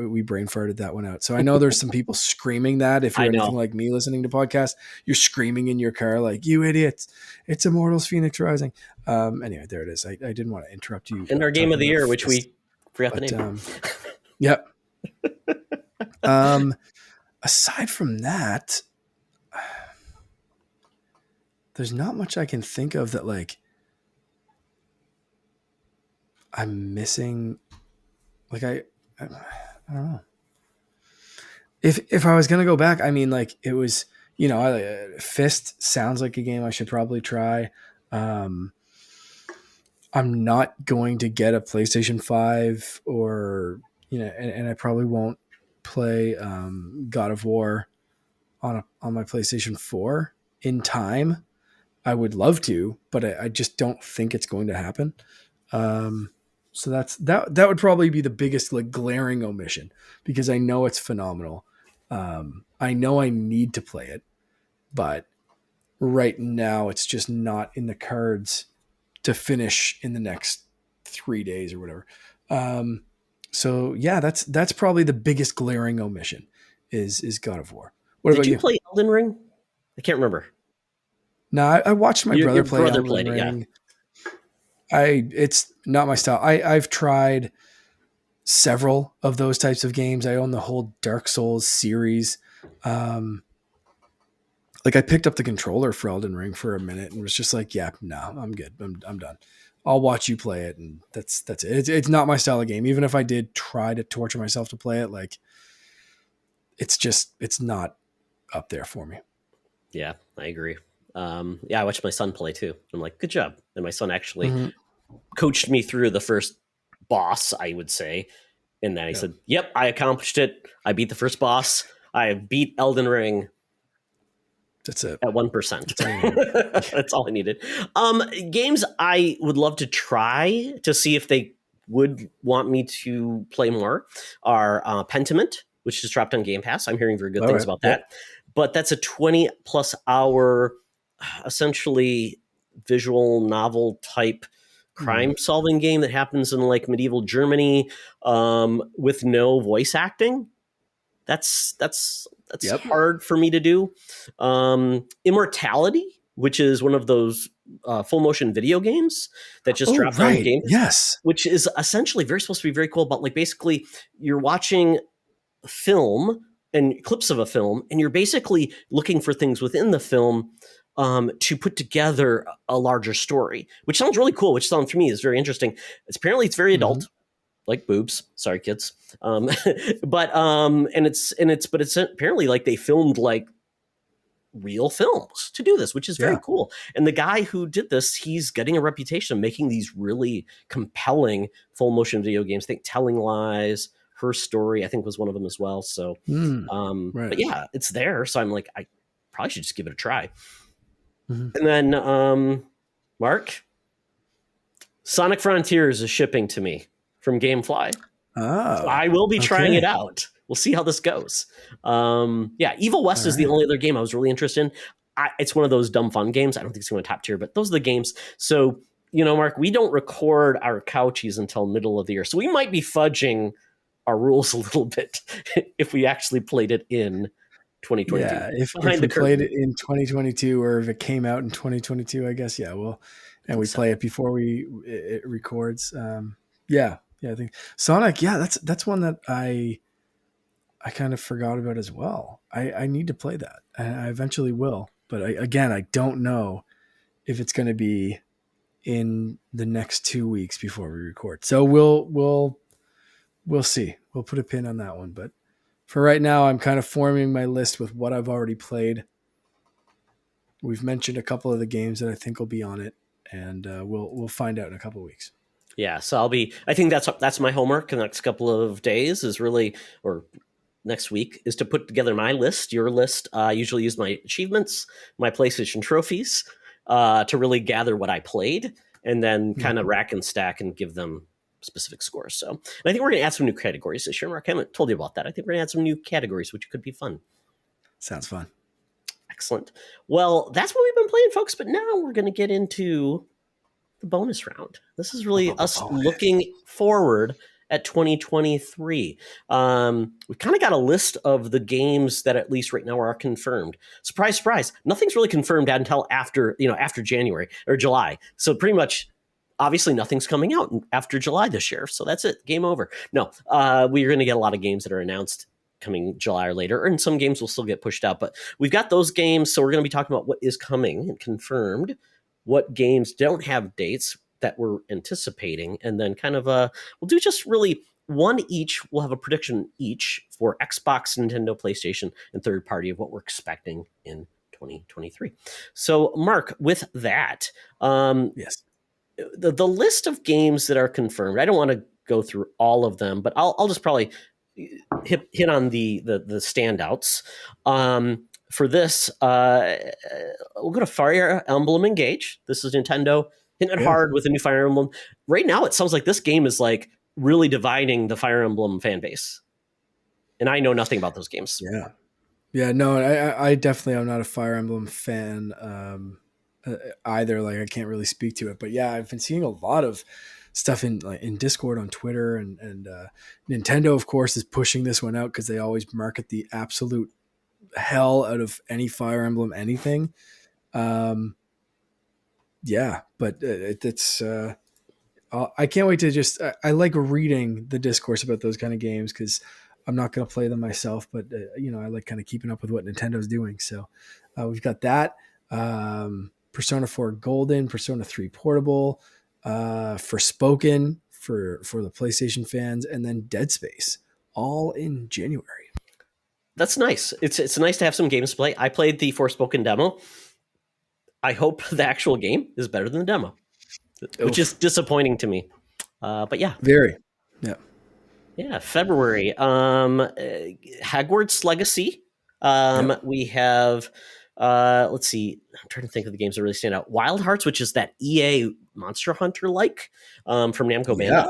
We brain farted that one out. So I know there's some people screaming that. If you're anything like me listening to podcasts, you're screaming in your car like, you idiots, it's Immortals Phoenix Rising. Anyway, there it is. I didn't want to interrupt you. In our game of the year, which we forgot the name. Yep. Aside from that, there's not much I can think of that like I'm missing. Like I don't know. If I was gonna go back, I mean, like it was, F.I.S.T. sounds like a game I should probably try. I'm not going to get a PlayStation 5 or, and I probably won't play God of War on my PlayStation 4 in time. I would love to, but I just don't think it's going to happen. Um, so that would probably be the biggest like glaring omission because I know it's phenomenal. I know I need to play it, but right now it's just not in the cards to finish in the next 3 days or whatever. Um, so yeah, that's probably the biggest glaring omission is God of War. What Did about you you? play Elden Ring? I can't remember. No, I watched my Your brother play brother Elden played it, yeah. Ring. It's not my style. I've tried several of those types of games. I own the whole Dark Souls series. Um, like I picked up the controller for Elden Ring for a minute and was just like, yeah, no, I'm good. I'm done. I'll watch you play it, and that's it. It's not my style of game. Even if I did try to torture myself to play it, like it's not up there for me. Yeah, I agree. Yeah, I watched my son play too. I'm like, good job. And my son actually Mm-hmm. coached me through the first boss, I would say. And then he Yep. said, yep, I accomplished it. I beat the first boss. I beat Elden Ring That's it. at 1%. That's all you need. That's all I needed. Games I would love to try to see if they would want me to play more are Pentiment, which is dropped on Game Pass. I'm hearing very good All things right. about Yep. that. But that's a 20 plus hour, essentially visual novel type Mm. crime solving game that happens in like medieval Germany, with no voice acting. That's Yep. hard for me to do. Immortality, which is one of those full motion video games that just Oh, dropped on right. Game Pass, Yes. which is essentially very supposed to be very cool. But like basically, you're watching film and clips of a film, and you're basically looking for things within the film to put together a larger story, which sounds really cool. Which sounds for me is very interesting. It's very Mm-hmm. adult, like boobs. Sorry, kids. Um, but but it's apparently like they filmed like real films to do this, which is very Yeah. cool. And the guy who did this, he's getting a reputation of making these really compelling full motion video games. I think Telling Lies, Her Story, I think was one of them as well. So, Mm. but Right. yeah, it's there. So I'm like, I probably should just give it a try. Mm-hmm. And then, Mark, Sonic Frontiers is shipping to me from GameFly. So Oh. I will be trying it Okay. out. We'll see how this goes. Yeah, Evil West All is the right. only other game I was really interested in. It's one of those dumb fun games. I don't think it's going to top tier, but those are the games. So, Mark, we don't record our couchies until middle of the year. So we might be fudging our rules a little bit if we actually played it in 2022. Yeah, if Behind the we played curtain. it in 2022 or if it came out in 2022, I guess yeah, well, I and think we so. play it before it records. Yeah, I think Sonic. Yeah, that's one that I kind of forgot about as well. I need to play that. I eventually will, but again, I don't know if it's going to be in the next 2 weeks before we record. So we'll see. We'll put a pin on that one, but for right now, I'm kind of forming my list with what I've already played. We've mentioned a couple of the games that I think will be on it, and we'll find out in a couple of weeks. Yeah, so I think that's my homework in the next couple of days is really, or next week, is to put together my list, your list. I usually use my achievements, my PlayStation trophies, to really gather what I played, and then kind of Mhm. rack and stack and give them specific scores. So, and I think we're going to add some new categories this year. Mark, I haven't told you about that. I think we're going to add some new categories, which could be fun. Sounds fun. Excellent. Well, that's what we've been playing, folks. But now we're going to get into the bonus round. This is really us Bonus. looking forward at 2023. We've kind of got a list of the games that at least right now are confirmed. Surprise, surprise. Nothing's really confirmed until after January or July. So pretty much, obviously, nothing's coming out after July this year. So that's it. Game over. No, we're going to get a lot of games that are announced coming July or later, and some games will still get pushed out. But we've got those games. So we're going to be talking about what is coming and confirmed, what games don't have dates that we're anticipating, and then kind of we'll do just really one each. We'll have a prediction each for Xbox, Nintendo, PlayStation, and third party of what we're expecting in 2023. So, Mark, with that, Yes. the list of games that are confirmed. I don't want to go through all of them, but I'll just probably hit on the standouts. For this, we'll go to Fire Emblem Engage. This is Nintendo hitting it Yeah. hard with a new Fire Emblem. Right now, it sounds like this game is like really dividing the Fire Emblem fan base, and I know nothing about those games. Yeah. Yeah, no, I definitely am not a Fire Emblem fan either. Like, I can't really speak to it, but yeah, I've been seeing a lot of stuff in like in Discord on Twitter, and Nintendo, of course, is pushing this one out because they always market the absolute hell out of any Fire Emblem anything. Um, yeah, but it's I can't wait to just. I like reading the discourse about those kind of games because I'm not going to play them myself, but I like kind of keeping up with what Nintendo's doing. So we've got that Persona 4 Golden, Persona 3 Portable, Forspoken for the PlayStation fans, and then Dead Space, all in January. That's nice. It's nice to have some games to play. I played the Forspoken demo. I hope the actual game is better than the demo, which is Oof. disappointing to me. But yeah, Very. Yeah. yeah. February, Hogwarts Legacy. Yep. We have, let's see. I'm trying to think of the games that really stand out. Wild Hearts, which is that EA Monster Hunter like from Namco Yeah.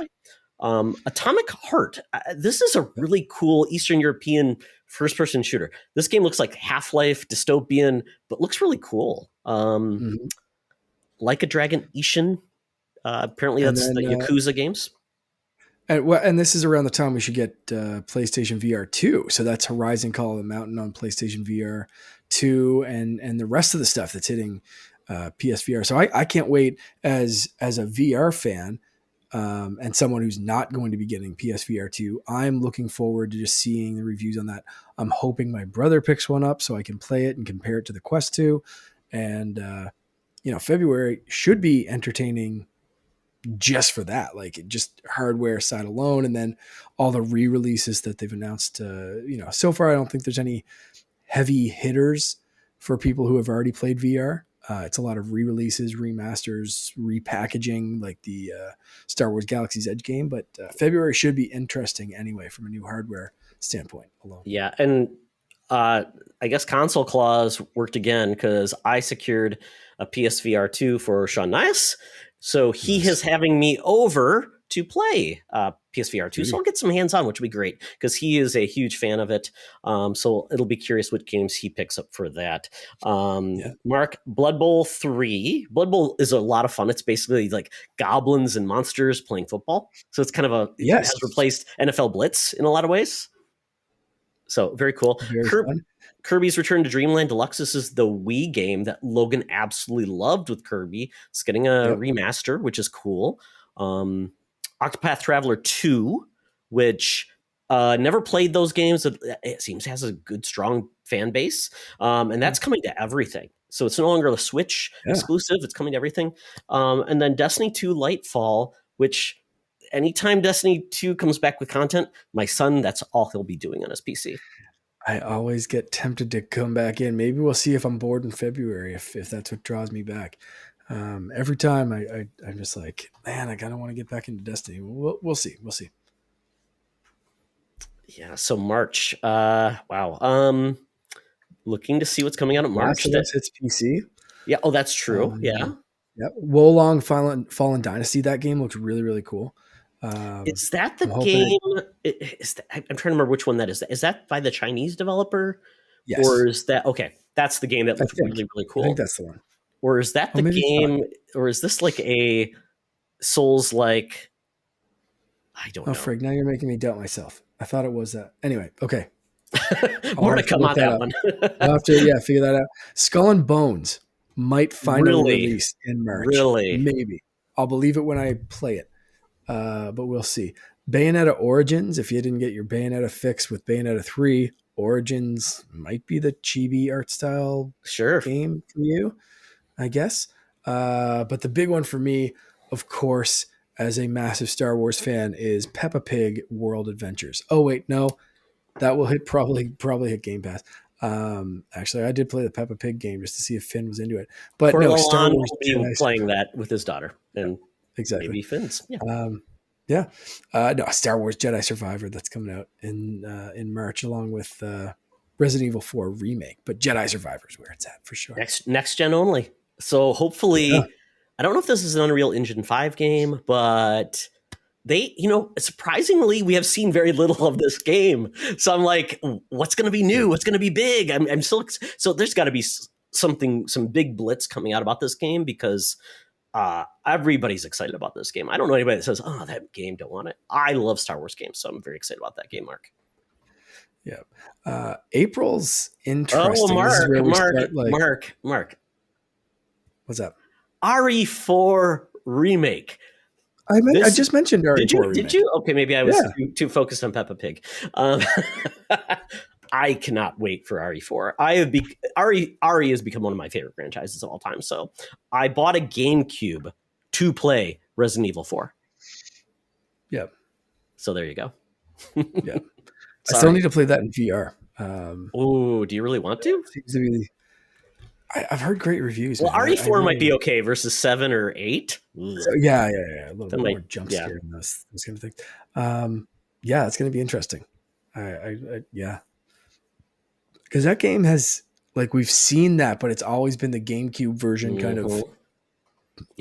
Bandai. Atomic Heart. This is a really cool Eastern European first-person shooter. This game looks like Half-Life dystopian, but looks really cool. Mhm. Like a Dragon Ishin. Apparently, And that's the then Yakuza games. and this is around the time we should get PlayStation VR 2. So that's Horizon Call of the Mountain on PlayStation VR 2, and the rest of the stuff that's hitting PSVR. So I can't wait as a VR fan and someone who's not going to be getting PSVR 2. I'm looking forward to just seeing the reviews on that. I'm hoping my brother picks one up so I can play it and compare it to the Quest 2. And February should be entertaining just for that, like just hardware side alone, and then all the re-releases that they've announced. So far I don't think there's any heavy hitters for people who have already played VR. It's a lot of re-releases, remasters, repackaging, like the Star Wars Galaxy's Edge game. But February should be interesting anyway from a new hardware standpoint alone. Yeah, and I guess console clause worked again because I secured a PSVR 2 for Sean Nias. So he is Nice. having me over to play PSVR 2. So Beauty. I'll get some hands on, which would be great because he is a huge fan of it. So it'll be curious what games he picks up for that. Yeah. Mark, Blood Bowl 3. Blood Bowl is a lot of fun. It's basically like goblins and monsters playing football. So it's kind of it Yes. has replaced NFL Blitz in a lot of ways. So very cool. Very fun. Kirby's Return to Dreamland Deluxe. This is the Wii game that Logan absolutely loved with Kirby. It's getting a Yep. remaster, which is cool. Octopath Traveler 2, which never played those games. It seems has a good, strong fan base. And that's coming to everything. So it's no longer a Switch Yeah. exclusive. It's coming to everything. And then Destiny 2 Lightfall, which anytime Destiny 2 comes back with content, my son, that's all he'll be doing on his PC. I always get tempted to come back in. Maybe we'll see if I'm bored in February, if that's what draws me back. Every time I'm just like, man, I kind of want to get back into Destiny. We'll see. We'll see. Yeah, so March. Wow. Looking to see what's coming out in March. Last of Us hits PC. Yeah, oh, that's true. Yeah. Yep. Wolong Fallen Dynasty. That game looks really, really cool. Is that the I'm hoping game? I'm trying to remember which one that is. Is that by the Chinese developer? yes, Or is that okay? That's the game that I looked think. really, really I think cool. that's the one. Or is that Oh, the maybe it's not. game? Or is this like a Souls like? I don't Oh, know. frig! Now you're making me doubt myself. I thought it was that. Anyway, okay. I'll More to have to come look on that that up. one. I'll have to figure that out. Skull and Bones might finally Really? release in March. Really? Maybe. I'll believe it when I play it. But we'll see. Bayonetta Origins, if you didn't get your Bayonetta fix with Bayonetta 3, Origins might be the chibi art style Sure. game for you, I guess. But the big one for me, of course, as a massive Star Wars fan, is Peppa Pig World Adventures. Oh, wait, no. That will hit probably hit Game Pass. Actually, I did play the Peppa Pig game just to see if Finn was into it. But no, Star Corleone Wars will be Jedi. playing that with his daughter, and exactly. Maybe Finn's. Yeah. Um, yeah. No, Star Wars Jedi Survivor that's coming out in March, along with Resident Evil 4 remake. But Jedi Survivor is where it's at for sure. Next gen only. So Yeah. hopefully, I don't know if this is an Unreal Engine 5 game, but they, surprisingly, we have seen very little of this game. So I'm like, what's going to be new? What's going to be big? I'm still, so there's got to be some big blitz coming out about this game, because everybody's excited about this game. I don't know anybody that says, oh, that game, don't want it. I love Star Wars games, so I'm very excited about that game, Mark. Yeah. April's Oh, interesting. This is where we start, like, Mark. what's up? RE4 remake. I just mentioned RE4 Did you? remake. Did you? Okay, maybe I was Yeah. too focused on Peppa Pig. I cannot wait for RE4. RE has become one of my favorite franchises of all time. So I bought a GameCube to play Resident Evil 4. Yeah. So there you go. Yeah. I still need to play that in VR. Oh, do you really want to? Seems to be. I've heard great reviews. Well, man. RE4 might be okay versus 7 or 8. So, yeah. A little bit more jump yeah. scare in those kind of things. Yeah, it's going to be interesting. Yeah, because that game has, like, we've seen that, but it's always been the GameCube version, kind of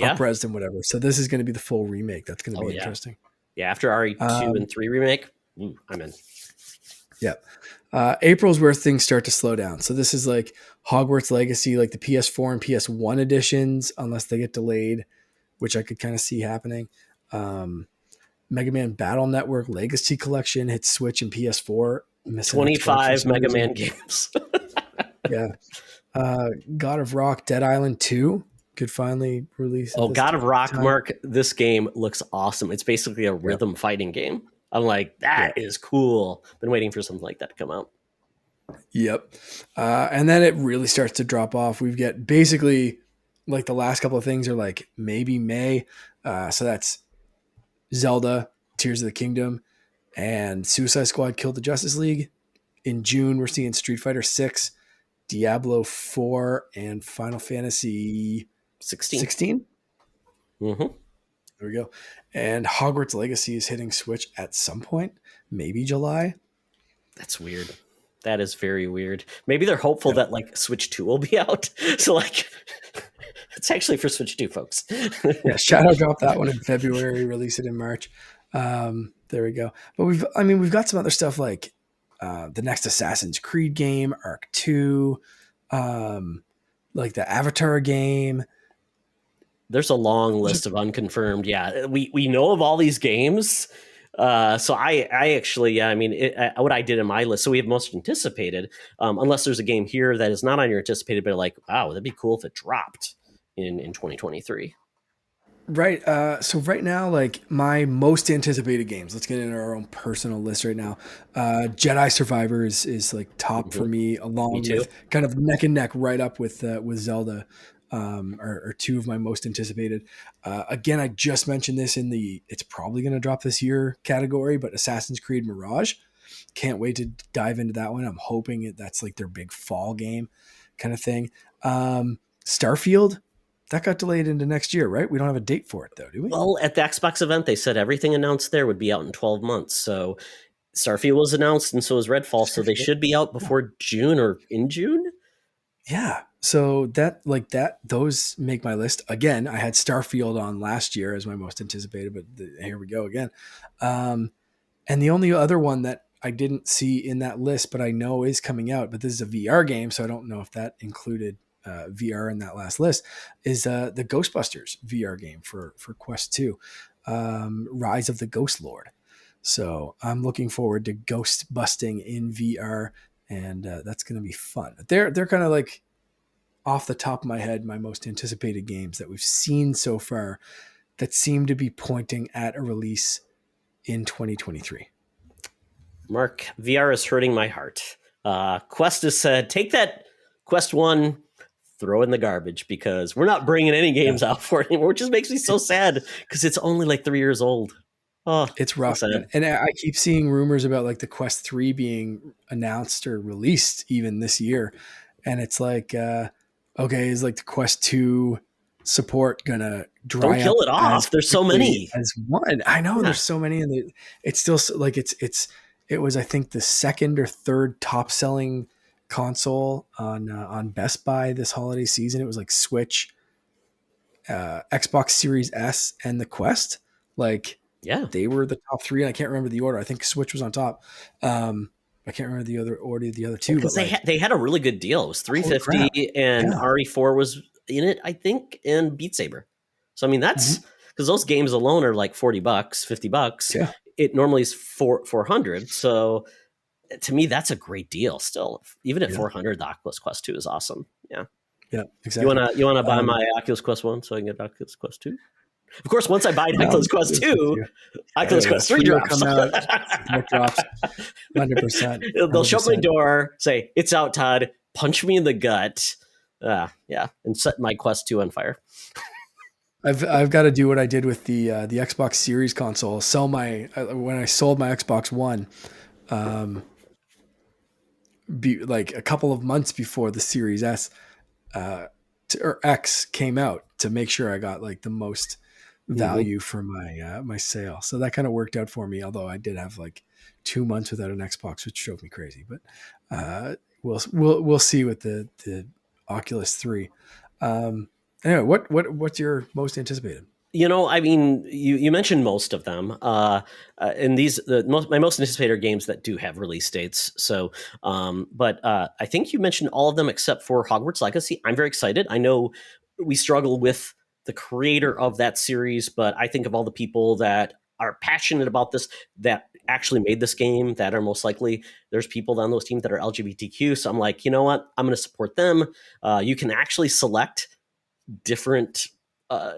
up-resed and whatever. So this is going to be the full remake. That's going to be interesting. Yeah, after RE2 and 3 remake, I'm in. Yeah. April's where things start to slow down. So this is like Hogwarts Legacy, like the PS4 and PS1 editions, unless they get delayed, which I could kind of see happening. Mega Man Battle Network Legacy Collection hits Switch and PS4. 25 Mega Man games. Yeah. God of Rock Dead Island 2 could finally release. Oh, God of Rock, Mark, this game looks awesome. It's basically a rhythm fighting game. I'm like, that is cool. Been waiting for something like that to come out. Yep. And then it really starts to drop off. We've got basically, like, the last couple of things are like maybe May. So that's Zelda, Tears of the Kingdom, and Suicide Squad Killed the Justice League. In June, we're seeing Street Fighter 6, Diablo 4, and Final Fantasy 16. Mm-hmm. There we go. And Hogwarts Legacy is hitting Switch at some point, maybe July. That's weird. That is very weird. Maybe they're hopeful that, like, Switch 2 will be out. So, like, it's actually for Switch 2, folks. Yeah, Shadow dropped that one in February, release it in March. There we go. But we've got some other stuff, like the next Assassin's Creed game, Arc 2, like the Avatar game. There's a long list of unconfirmed. Yeah, we know of all these games. So I actually, what I did in my list. So we have most anticipated, unless there's a game here that is not on your anticipated, but like, wow, that'd be cool if it dropped in 2023. Right. So right now, like, my most anticipated games, let's get into our own personal list right now. Jedi Survivor is like top for me, along with kind of neck and neck, right up with Zelda. Are two of my most anticipated. Again, I just mentioned this in the it's probably going to drop this year category, but Assassin's Creed Mirage. Can't wait to dive into that one. I'm hoping that's like their big fall game kind of thing. Starfield, that got delayed into next year, right? We don't have a date for it, though, do we? Well, at the Xbox event, they said everything announced there would be out in 12 months. So Starfield was announced, and so was Redfall. So they should be out before June or in June. Yeah. So those make my list. Again, I had Starfield on last year as my most anticipated, but here we go again. And the only other one that I didn't see in that list, but I know is coming out, but this is a VR game, so I don't know if that included VR in that last list, is the Ghostbusters VR game for Quest 2, Rise of the Ghost Lord. So I'm looking forward to ghost busting in VR, and that's going to be fun. They're kind of like, off the top of my head, my most anticipated games that we've seen so far that seem to be pointing at a release in 2023. Mark, VR is hurting my heart. Quest has said, take that Quest 1, throw in the garbage, because we're not bringing any games out for it anymore, which just makes me so sad, because it's only like 3 years old. Oh, it's rough. So and I keep seeing rumors about like the Quest 3 being announced or released even this year. And it's like, okay, is like the Quest 2 support gonna Don't dry kill up it as off. There's so quickly many. as one? I know Yeah. there's so many, and it's still like it was, I think, the second or third top selling console on Best Buy this holiday season. It was like Switch, Xbox Series S, and the Quest. Like Yeah. they were the top three, and I can't remember the order. I think Switch was on top. I can't remember the other two, Because but like, they had a really good deal. It was holy crap! 350 and Yeah. RE4 was in it, I think, and Beat Saber. So I mean that's Mhm. because those games alone are like $40, $50. Yeah. It normally is 400. So to me, that's a great deal still. Even at Yeah. 400, the Oculus Quest 2 is awesome. Yeah. Yeah. Exactly. You wanna buy Um, my Oculus Quest 1 so I can get Oculus Quest 2? Of course, once I buy no, Oculus Quest it's with 2, you. Oculus The Quest 3 three will drops. come out. That drops 100%. They'll show up my 100%. door, say, "It's out, Todd." Punch me in the gut. Yeah, and set my Quest 2 on fire. I've got to do what I did with the Xbox Series console. Sell my when I sold my Xbox One, um, like a couple of months before the Series S or X came out, to make sure I got like the most Mm-hmm. value for my sale. So that kind of worked out for me. Although I did have like 2 months without an Xbox, which drove me crazy. But we'll see with the Oculus 3. Anyway, what's your most anticipated? I mean, you mentioned most of them, and my most anticipated games that do have release dates. So, but I think you mentioned all of them except for Hogwarts Legacy. I'm very excited. I know we struggle with the creator of that series, but I think of all the people that are passionate about this that actually made this game that are most likely there's people on those teams that are LGBTQ. So I'm like, you know what? I'm going to support them. You can actually select different uh,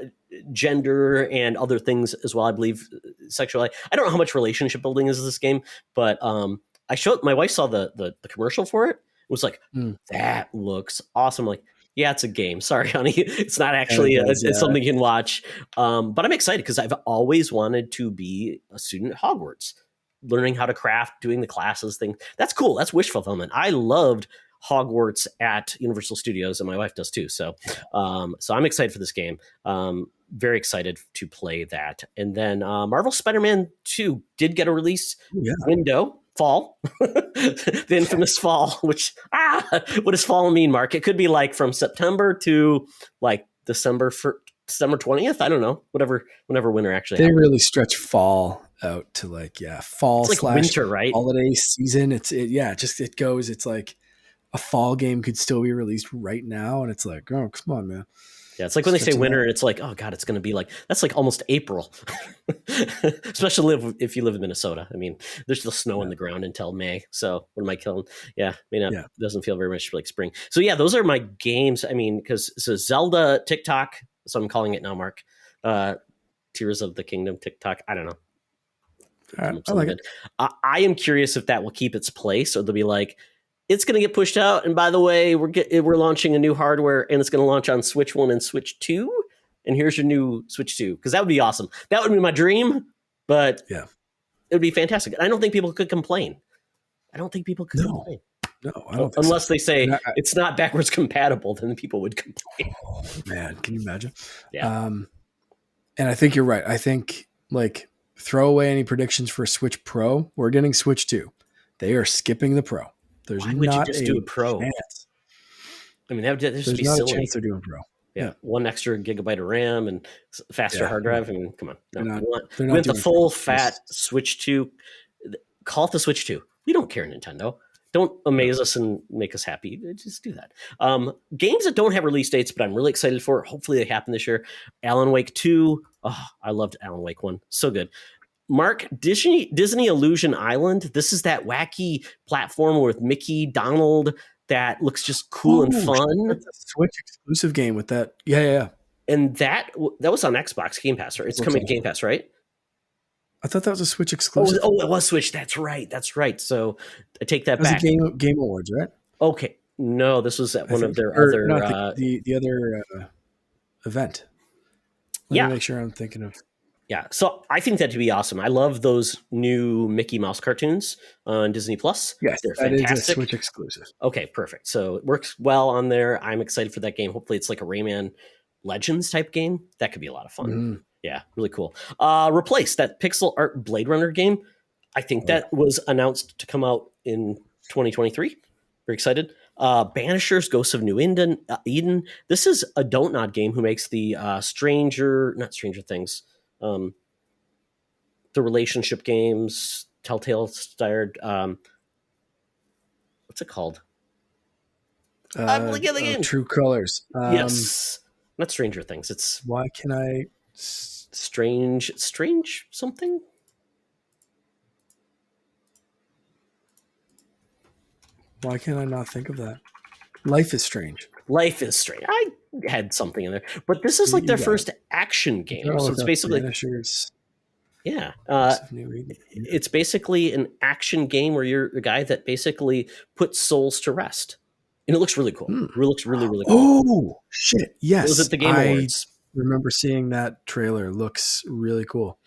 gender and other things as well. I believe sexuality. I don't know how much relationship building is in this game, but I showed my wife saw the commercial for it. It was like, Mm. that looks awesome. Like, yeah, it's a game. Sorry, honey, it's not Yeah, it actually. does. It's Yeah, something you can watch. But I'm excited because I've always wanted to be a student at Hogwarts, learning how to craft, doing the classes thing. That's cool. That's wish fulfillment. I loved Hogwarts at Universal Studios, and my wife does too. So I'm excited for this game. Very excited to play that. And then Marvel Spider-Man 2 did get a release yeah. window, fall, the infamous fall. Which what does fall mean, Mark? It could be like from September to like December 20th. I don't know. Whenever winter actually They happens. really stretch fall out to like, fall It's like slash winter, right? holiday season. It goes. It's like a fall game could still be released right now, and it's like, oh, come on, man, Yeah, it's like when they say stretch it winter, out. and it's like, oh god, it's going to be like that's like almost April, especially if you live in Minnesota. I mean, there's still snow on Yeah, the ground until May. So what am I killing? Yeah, I mean, it yeah. doesn't feel very much like spring. So yeah, those are my games. I mean, because so Zelda TikTok, so I'm calling it now, Mark. Uh, Tears of the Kingdom TikTok. I don't know. All right, Come up I something like it. good. I am curious if that will keep its place, or they'll be like, it's going to get pushed out. And by the way, we're launching a new hardware, and it's going to launch on Switch 1 and Switch 2. And here's your new Switch 2, because that would be awesome. That would be my dream, but Yeah. it would be fantastic. I don't think people could complain. I don't think people could No, complain no, I don't think so. unless they And say it's not backwards compatible. Then people would complain. man, can you imagine? Yeah. Um, and I think you're right. I think like throw away any predictions for Switch Pro. We're getting Switch 2. They are skipping the Pro. There's Why would you not just do a a Pro? chance. I mean, that would just There's be not a silly. chance they're doing Pro. Yeah, Yeah, 1 extra gigabyte of RAM and faster yeah. hard No, drive. I mean, come on, they're no, not. They're we not want the doing Pro. full fat Switch 2. Call it the Switch 2. We don't care, Nintendo. Don't amaze us and make us happy. Just do that. Games that don't have release dates, but I'm really excited for. Hopefully, they happen this year. Alan Wake 2. Oh, I loved Alan Wake 1. So good. Mark, Disney Illusion Island. This is that wacky platform with Mickey, Donald that looks just cool and Oh, shit, fun. that's a Switch exclusive game with that. Yeah, yeah, yeah. And that was on Xbox Game Pass, right? It's Looks coming to awesome. Game Pass, right? I thought that was a Switch Oh, exclusive. oh, it was Switch. That's right. That's right. So I take that That was a back. Game Awards, right? Okay, no, this was at I one of think, their or other. not the other event. Let me Yeah, make sure I'm thinking of. yeah. So I think that to be awesome. I love those new Mickey Mouse cartoons on Disney Plus. Yes, They're that is a fantastic. Switch exclusive. Okay, perfect. So it works well on there. I'm excited for that game. Hopefully, it's like a Rayman Legends type game, that could be a lot of fun. Mm-hmm. Yeah, really cool. Replace that pixel art Blade Runner game. I think Oh, yeah. that was announced to come out in 2023. Very excited. Banishers, Ghosts of New Eden. This is a Don't Nod game who makes the not Stranger Things, the relationship games, Telltale starred. What's it called? I'm looking at the game. True Colors. Yes, not Stranger Things. It's Why can I? strange something. Why can I not think of that? Life is Strange. Life is Strange. I had something in there, but this is like You their got first it. action I'm game. trying to So look it's up basically Banishers. yeah. Of New Eden. It's basically an action game where you're a guy that basically puts souls to rest, and it looks really cool. Hmm. It looks really really cool. Oh shit! It was Yes, at the Game I Awards. remember seeing that trailer. Looks really cool.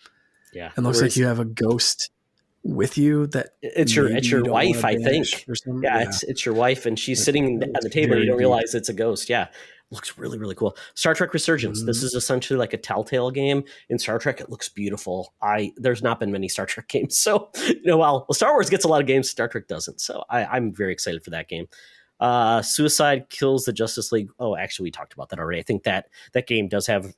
Yeah, It looks like you have a ghost with you that it's maybe your you don't want wife, to I banish think. for some. Yeah, Yeah, it's your wife, and she's sitting that at looks the table, and you very don't deep. realize it's a ghost. Yeah, looks really really cool. Star Trek Resurgence. This Mhm. is essentially like a Telltale game in Star Trek. It looks beautiful. There's not been many Star Trek games, so while Star Wars gets a lot of games, Star Trek doesn't. So I'm very excited for that game. Suicide Kills the Justice League. Oh, actually, we talked about that already. I think that game does have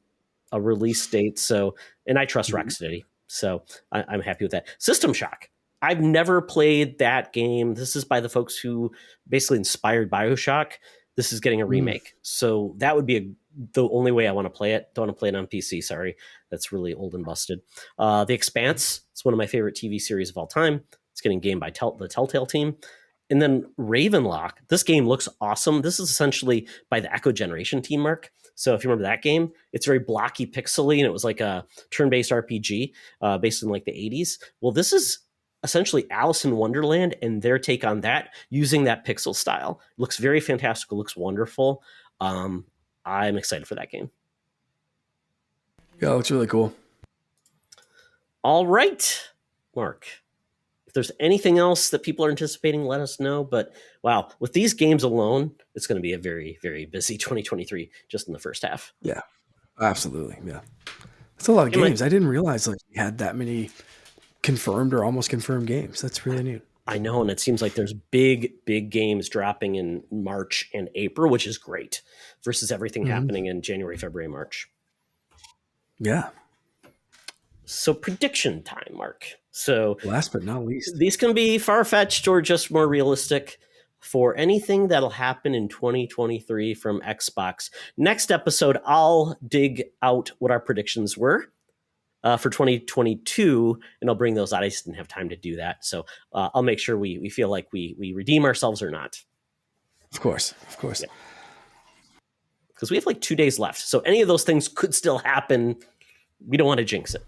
a release date. So, and I trust Rocksteady, so I'm happy with that. System Shock. I've never played that game. This is by the folks who basically inspired BioShock. This is getting a Mm. remake, so that would be the only way I want to play it. Don't want to play it on PC. Sorry, that's really old and busted. The Expanse. It's one of my favorite TV series of all time. It's getting game by the Telltale team. And then Ravenlock. This game looks awesome. This is essentially by the Echo Generation team, Mark. So if you remember that game, it's very blocky, pixely, and it was like a turn-based RPG based in like the 80s. Well, this is essentially Alice in Wonderland and their take on that using that pixel style. It looks very fantastical, looks wonderful. I'm excited for that game. Yeah, it looks really cool. All right, Mark. If there's anything else that people are anticipating, let us know. But wow, with these games alone, it's going to be a very, very busy 2023 just in the first half. Yeah, absolutely. Yeah, that's a lot of games. I didn't realize like we had that many confirmed or almost confirmed games. That's really neat. I know, and it seems like there's big, big games dropping in March and April, which is great, versus everything happening in January, February, March. Yeah. So prediction time, Mark. So last but not least, these can be far-fetched or just more realistic for anything that'll happen in 2023 from Xbox. Next episode, I'll dig out what our predictions were for 2022, and I'll bring those out. I just didn't have time to do that. So I'll make sure we feel like we redeem ourselves or not. Of course. Yeah. Because we have like 2 days left. So any of those things could still happen. We don't want to jinx it.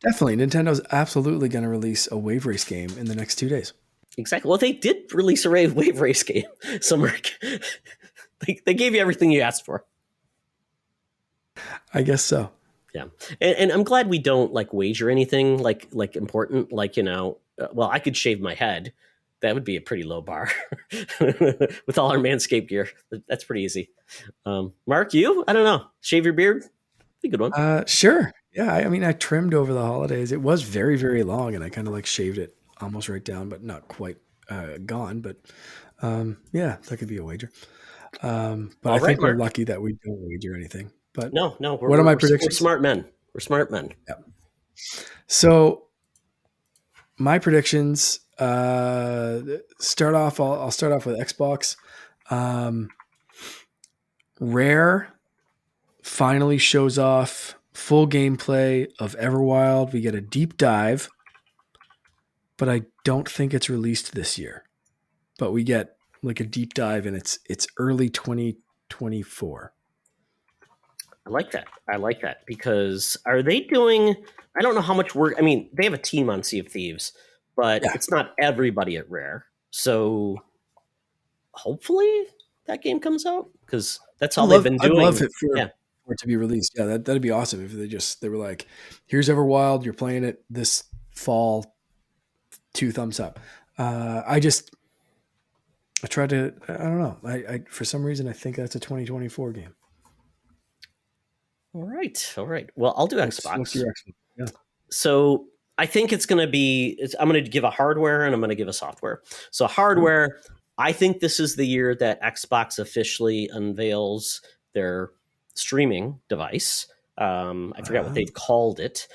Definitely. Nintendo's absolutely going to release a Wave Race game in the next 2 days. Exactly. Well, they did release a Wave Race game. So, Mark, they gave you everything you asked for. I guess so. Yeah. And I'm glad we don't like wager anything like important, like, well, I could shave my head. That would be a pretty low bar with all our Manscaped gear. That's pretty easy. Mark, you? I don't know. Shave your beard? Be a good one. Sure. Yeah. I mean, I trimmed over the holidays. It was very, very long, and I kind of like shaved it almost right down, but not quite gone. But yeah, that could be a wager. But I think we're lucky that we don't wager anything. But no, what are my predictions? We're smart men. We're smart men. Yeah. So my predictions start off. I'll start off with Xbox. Rare finally shows off full gameplay of Everwild. We get a deep dive, but I don't think it's released this year. But we get like a deep dive, and it's early 2024. I like that because are they doing? I don't know how much work. I mean, they have a team on Sea of Thieves, but it's not everybody at Rare. So hopefully that game comes out because that's all they've been doing. I'd love it for it to be released. Yeah, that'd be awesome if they were like, "Here's Everwild. You're playing it this fall. 2 thumbs up." I tried to. I don't know. I for some reason I think that's a 2024 game. All right. All right. Well, I'll do What's Xbox. your Xbox? Yeah. So I think it's going to be, I'm going to give a hardware and I'm going to give a software. So, hardware, I think this is the year that Xbox officially unveils their streaming device. I forgot what Uh, they've called it.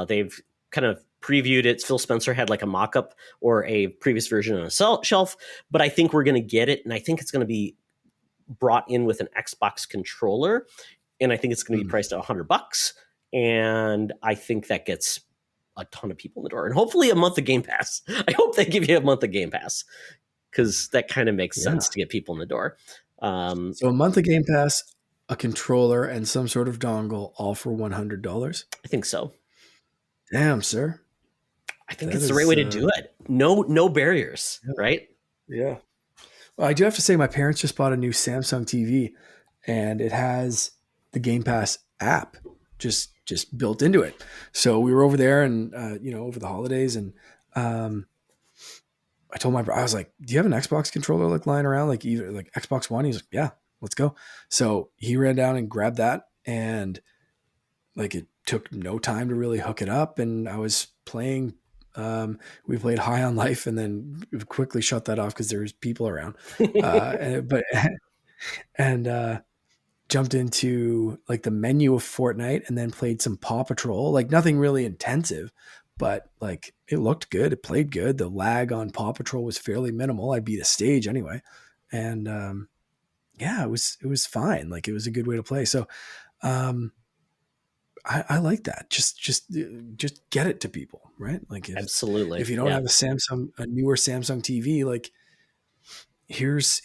They've kind of previewed it. Phil Spencer had like a mock up or a previous version on a shelf, but I think we're going to get it. And I think it's going to be brought in with an Xbox controller. And I think it's going to be priced at $100. And I think that gets a ton of people in the door. And hopefully a month of Game Pass. I hope they give you a month of Game Pass because that kind of makes yeah. sense to get people in the door. So a month of Game Pass, a controller, and some sort of dongle, all for $100. I think so. Damn, sir. I think That it's the right is, way to do it. No barriers, yeah. right? Yeah. Well, I do have to say, my parents just bought a new Samsung TV, and it has the Game Pass app just built into it. So we were over there, and over the holidays, and um, I told my brother, I was like, "Do you have an Xbox controller like lying around, like either like Xbox One?" He's like, "Yeah, let's go." So he ran down and grabbed that, and like it took no time to really hook it up, and I was playing. We played High on Life, and then quickly shut that off because there was people around. But and jumped into like the menu of Fortnite, and then played some Paw Patrol. Like nothing really intensive, but like it looked good. It played good. The lag on Paw Patrol was fairly minimal. I beat a stage anyway, and yeah, it was fine. Like it was a good way to play. So um, I like that. Just get it to people, right? Like if Absolutely. you don't Yeah. have a newer Samsung TV, like here's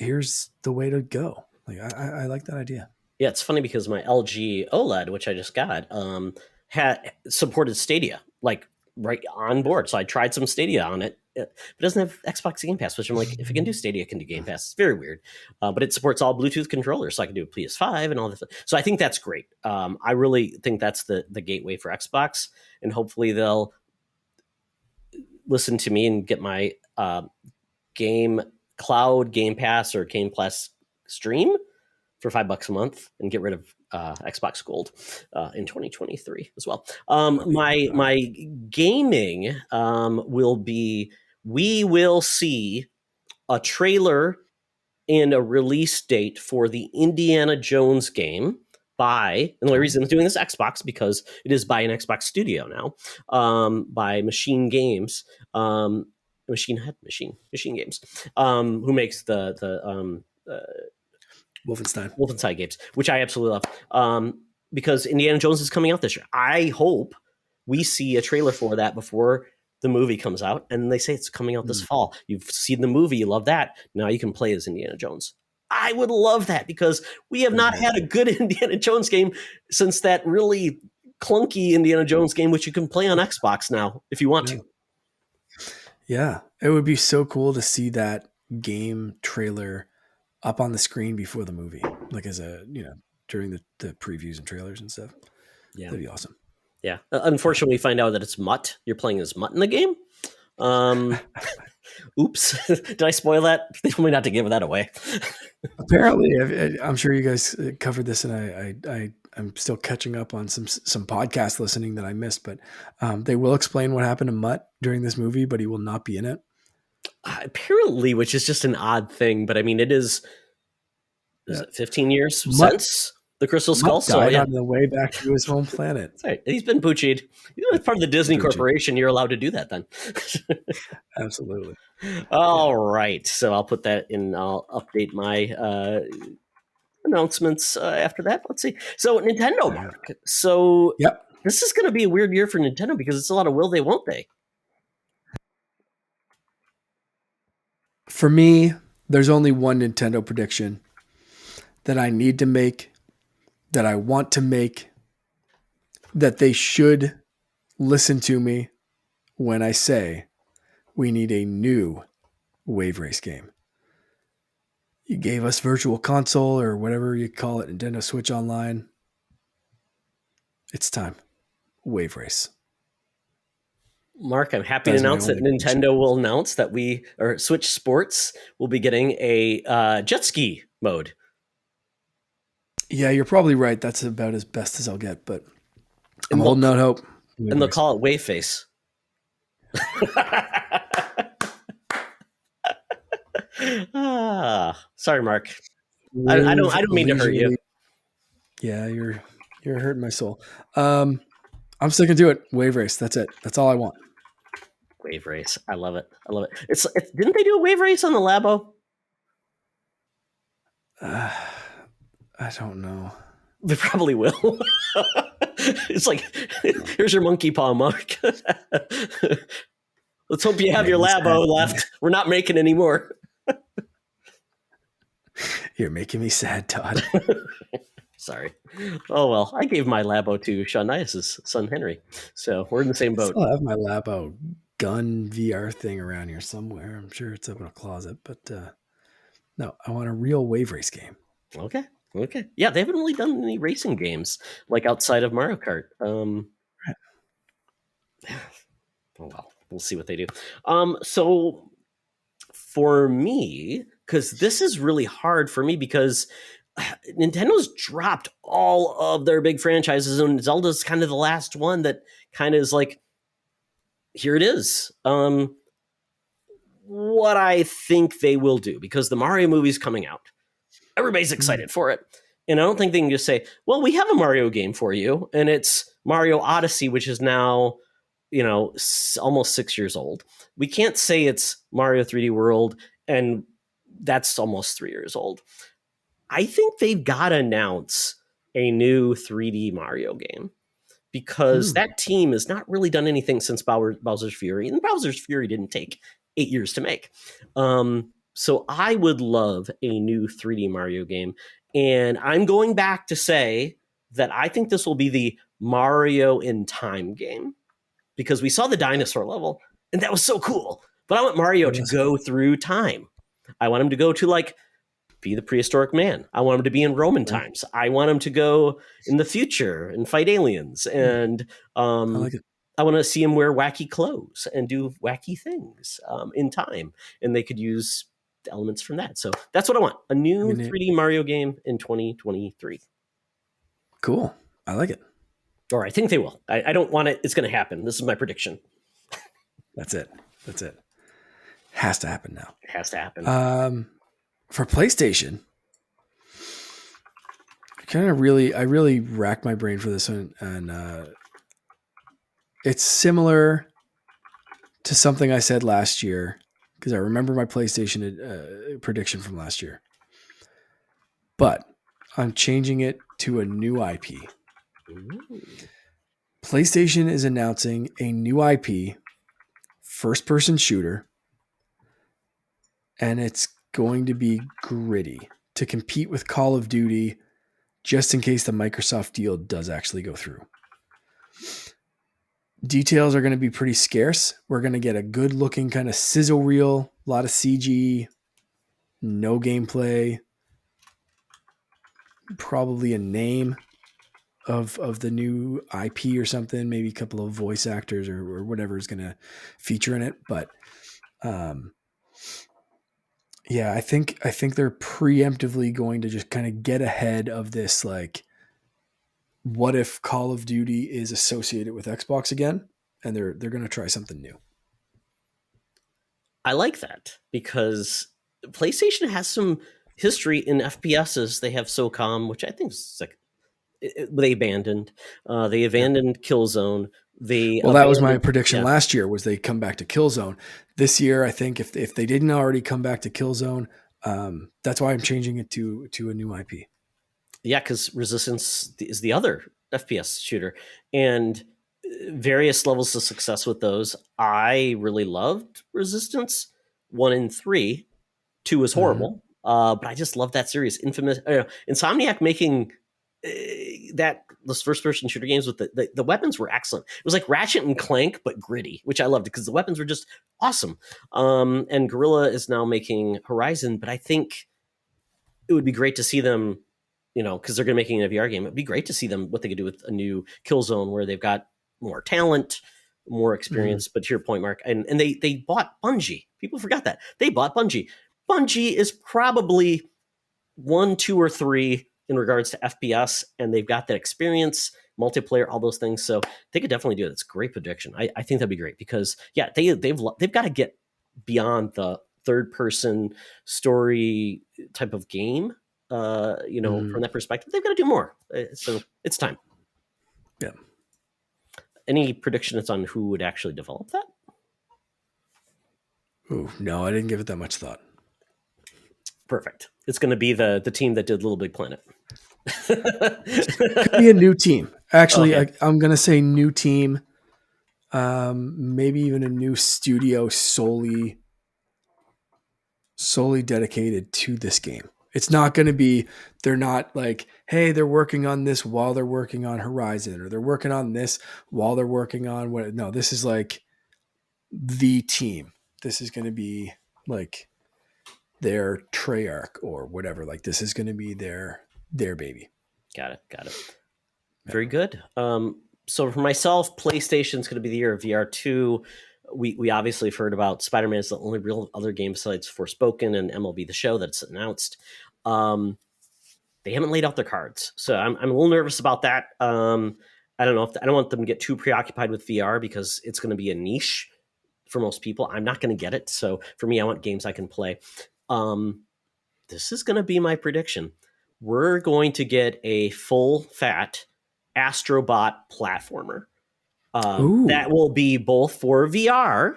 the way to go. Like I like that idea. Yeah, it's funny because my LG OLED, which I just got, had supported Stadia, like right on board. So I tried some Stadia on it. It doesn't have Xbox Game Pass, which I'm like, if it can do Stadia, it can do Game Pass. It's very weird, but it supports all Bluetooth controllers, so I can do a PS5 and all this. So I think that's great. I really think that's the gateway for Xbox, and hopefully they'll listen to me and get my game cloud Game Pass or Game Plus stream for $5 a month and get rid of Xbox Gold in 2023 as well. My gaming will be, we will see a trailer and a release date for the Indiana Jones game by, and the only reason I'm doing this Xbox because it is by an Xbox studio now, by Machine Games, Machine Games, who makes Wolfenstein. Wolfenstein games, which I absolutely love. Because Indiana Jones is coming out this year. I hope we see a trailer for that before the movie comes out. And they say it's coming out this fall. You've seen the movie, you love that. Now you can play as Indiana Jones. I would love that because we have not had a good Indiana Jones game since that really clunky Indiana Jones game, which you can play on Xbox now if you want to. Yeah, it would be so cool to see that game trailer up on the screen before the movie, like as during the previews and trailers and stuff. Yeah. That'd be awesome. Yeah. Unfortunately, we find out that it's Mutt. You're playing as Mutt in the game. Oops. Did I spoil that? They told me not to give that away. Apparently, I'm sure you guys covered this, and I'm still catching up on some podcast listening that I missed. But they will explain what happened to Mutt during this movie, but he will not be in it. Apparently, which is just an odd thing, but I mean, is it 15 years Mutt, since the Crystal Skull? Mutt died So, yeah. on the way back to his home planet. That's right. He's been poochied. As part of the Disney Corporation, you're allowed to do that then. Absolutely. All right. So I'll put that in. I'll update my announcements after that. Let's see. So Nintendo, Mark. So Yep. this is going to be a weird year for Nintendo because it's a lot of will they, won't they? For me, there's only one Nintendo prediction that I need to make, that I want to make, that they should listen to me when I say we need a new Wave Race game. You gave us Virtual Console or whatever you call it, Nintendo Switch Online. It's time. Wave Race. Mark, I'm happy to announce that Nintendo will announce that Switch Sports will be getting a jet ski mode. Yeah, you're probably right. That's about as best as I'll get, but I'm And they'll holding out hope. and they'll Waveries. call it Wave Face. Sorry, Mark. I Wave don't mean to hurt you. leisurely. Yeah, you're hurting my soul. I'm sticking to it. Wave race. That's it. That's all I want. Wave race. I love it. I love it. It's didn't they do a wave race on the Labo? I don't know. They probably will. It's like, here's your monkey paw, Mark. Let's hope you have your Making me Labo sad. left. We're not making any more. You're making me sad, Todd. Sorry. Oh well, I gave my Labo to Sean Nias's son Henry, so we're in the same I boat. still have my Labo gun VR thing around here somewhere. I'm sure it's up in a closet, but no, I want a real wave race game. Okay. Okay. Yeah, they haven't really done any racing games like outside of Mario Kart. Oh well, we'll see what they do. So for me, because this is really hard for me because Nintendo's dropped all of their big franchises, and Zelda's kind of the last one that kind of is like, here it is. What I think they will do, because the Mario movie's coming out. Everybody's excited for it. And I don't think they can just say, well, we have a Mario game for you, and it's Mario Odyssey, which is now, almost 6 years old. We can't say it's Mario 3D World, and that's almost 3 years old. I think they've got to announce a new 3D Mario game, because that team has not really done anything since Bowser's Fury, and Bowser's Fury didn't take 8 years to make. So I would love a new 3D Mario game, and I'm going back to say that I think this will be the Mario in Time game, because we saw the dinosaur level, and that was so cool. But I want Mario to go through time. I want him to go to be the prehistoric man. I want him to be in Roman times. I want him to go in the future and fight aliens. And I like it. I want to see him wear wacky clothes and do wacky things in time. And they could use elements from that. So that's what I want. A new 3D Mario game in 2023. Cool. I like it. Or I think they will. I don't want it. It's going to happen. This is my prediction. That's it. That's it. Has to happen now. It has to happen. For PlayStation, I really racked my brain for this one, and it's similar to something I said last year, because I remember my PlayStation prediction from last year. But I'm changing it to a new IP. Ooh. PlayStation is announcing a new IP, first-person shooter, and it's going to be gritty to compete with Call of Duty, just in case the Microsoft deal does actually go through. Details are going to be pretty scarce. We're going to get a good looking kind of sizzle reel, a lot of CG, no gameplay, probably a name of the new IP or something, maybe a couple of voice actors or whatever is going to feature in it. But yeah, I think they're preemptively going to just kind of get ahead of this. Like, what if Call of Duty is associated with Xbox again? And they're going to try something new. I like that, because PlayStation has some history in FPSs. They have SOCOM, which I think is they abandoned. They abandoned Killzone. That was my prediction last year, was they come back to Killzone. This year, I think if they didn't already come back to Killzone, that's why I'm changing it to a new IP. Yeah, because Resistance is the other FPS shooter, and various levels of success with those. I really loved Resistance 1 and 3. 2 was horrible, but I just love that series. Infamous, Insomniac making those first-person shooter games with the weapons were excellent. It was like Ratchet and Clank, but gritty, which I loved because the weapons were just awesome. And Guerrilla is now making Horizon, but I think it would be great to see them, because they're going to be making a VR game. It'd be great to see them, what they could do with a new Killzone, where they've got more talent, more experience. But to your point, Mark, and they bought Bungie. People forgot that. They bought Bungie. Bungie is probably 1, 2, or 3 in regards to FPS, and they've got that experience, multiplayer, all those things. So they could definitely do it. It's a great prediction. I think that'd be great because yeah, they've got to get beyond the third person story type of game. From that perspective, they've got to do more. So it's time. Yeah. Any predictions on who would actually develop that? Ooh, no, I didn't give it that much thought. Perfect. It's going to be the team that did Little Big Planet. Could be a new team. Actually, Okay. I'm going to say new team. Maybe even a new studio solely dedicated to this game. It's not going to be, they're not like, hey, they're working on this while they're working on Horizon, or they're working on this while they're working on what. No, this is like the team. This is going to be like their Treyarch or whatever. Like this is going to be their baby. Got it. Very good. So for myself, PlayStation's going to be the year of VR2. We obviously have heard about Spider-Man is the only real other game besides Forspoken and MLB The Show that's announced. They haven't laid out their cards, so I'm a little nervous about that. I don't know I don't want them to get too preoccupied with VR because it's going to be a niche for most people. I'm not going to get it, so for me, I want games I can play. This is going to be my prediction. We're going to get a full fat Astrobot platformer. That will be both for VR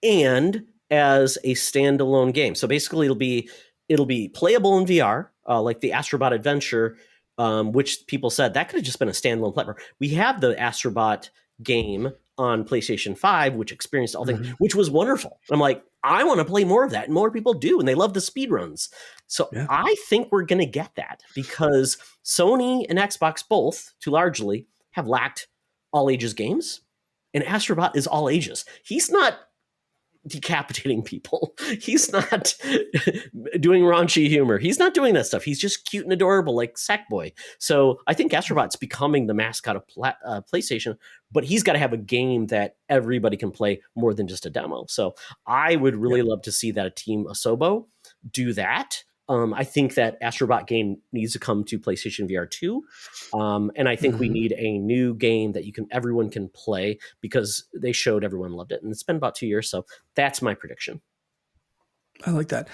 and as a standalone game. So basically, it'll be playable in VR, like the Astrobot Adventure, which people said that could have just been a standalone platform. We have the Astrobot game on PlayStation 5, which experienced all things, which was wonderful. I'm like, I want to play more of that, and more people do, and they love the speed runs. So Yeah. I think we're going to get that because Sony and Xbox both, too largely, have lacked all ages games, and Astrobot is all ages. He's not decapitating people. He's not doing raunchy humor. He's not doing that stuff. He's just cute and adorable like Sackboy. So I think Astrobot's becoming the mascot of PlayStation, but he's got to have a game that everybody can play more than just a demo. So I would really love to see that a Team Asobo do that. I think that Astrobot game needs to come to PlayStation VR 2. And I think we need a new game that everyone can play because they showed everyone loved it. And it's been about 2 years. So that's my prediction. I like that.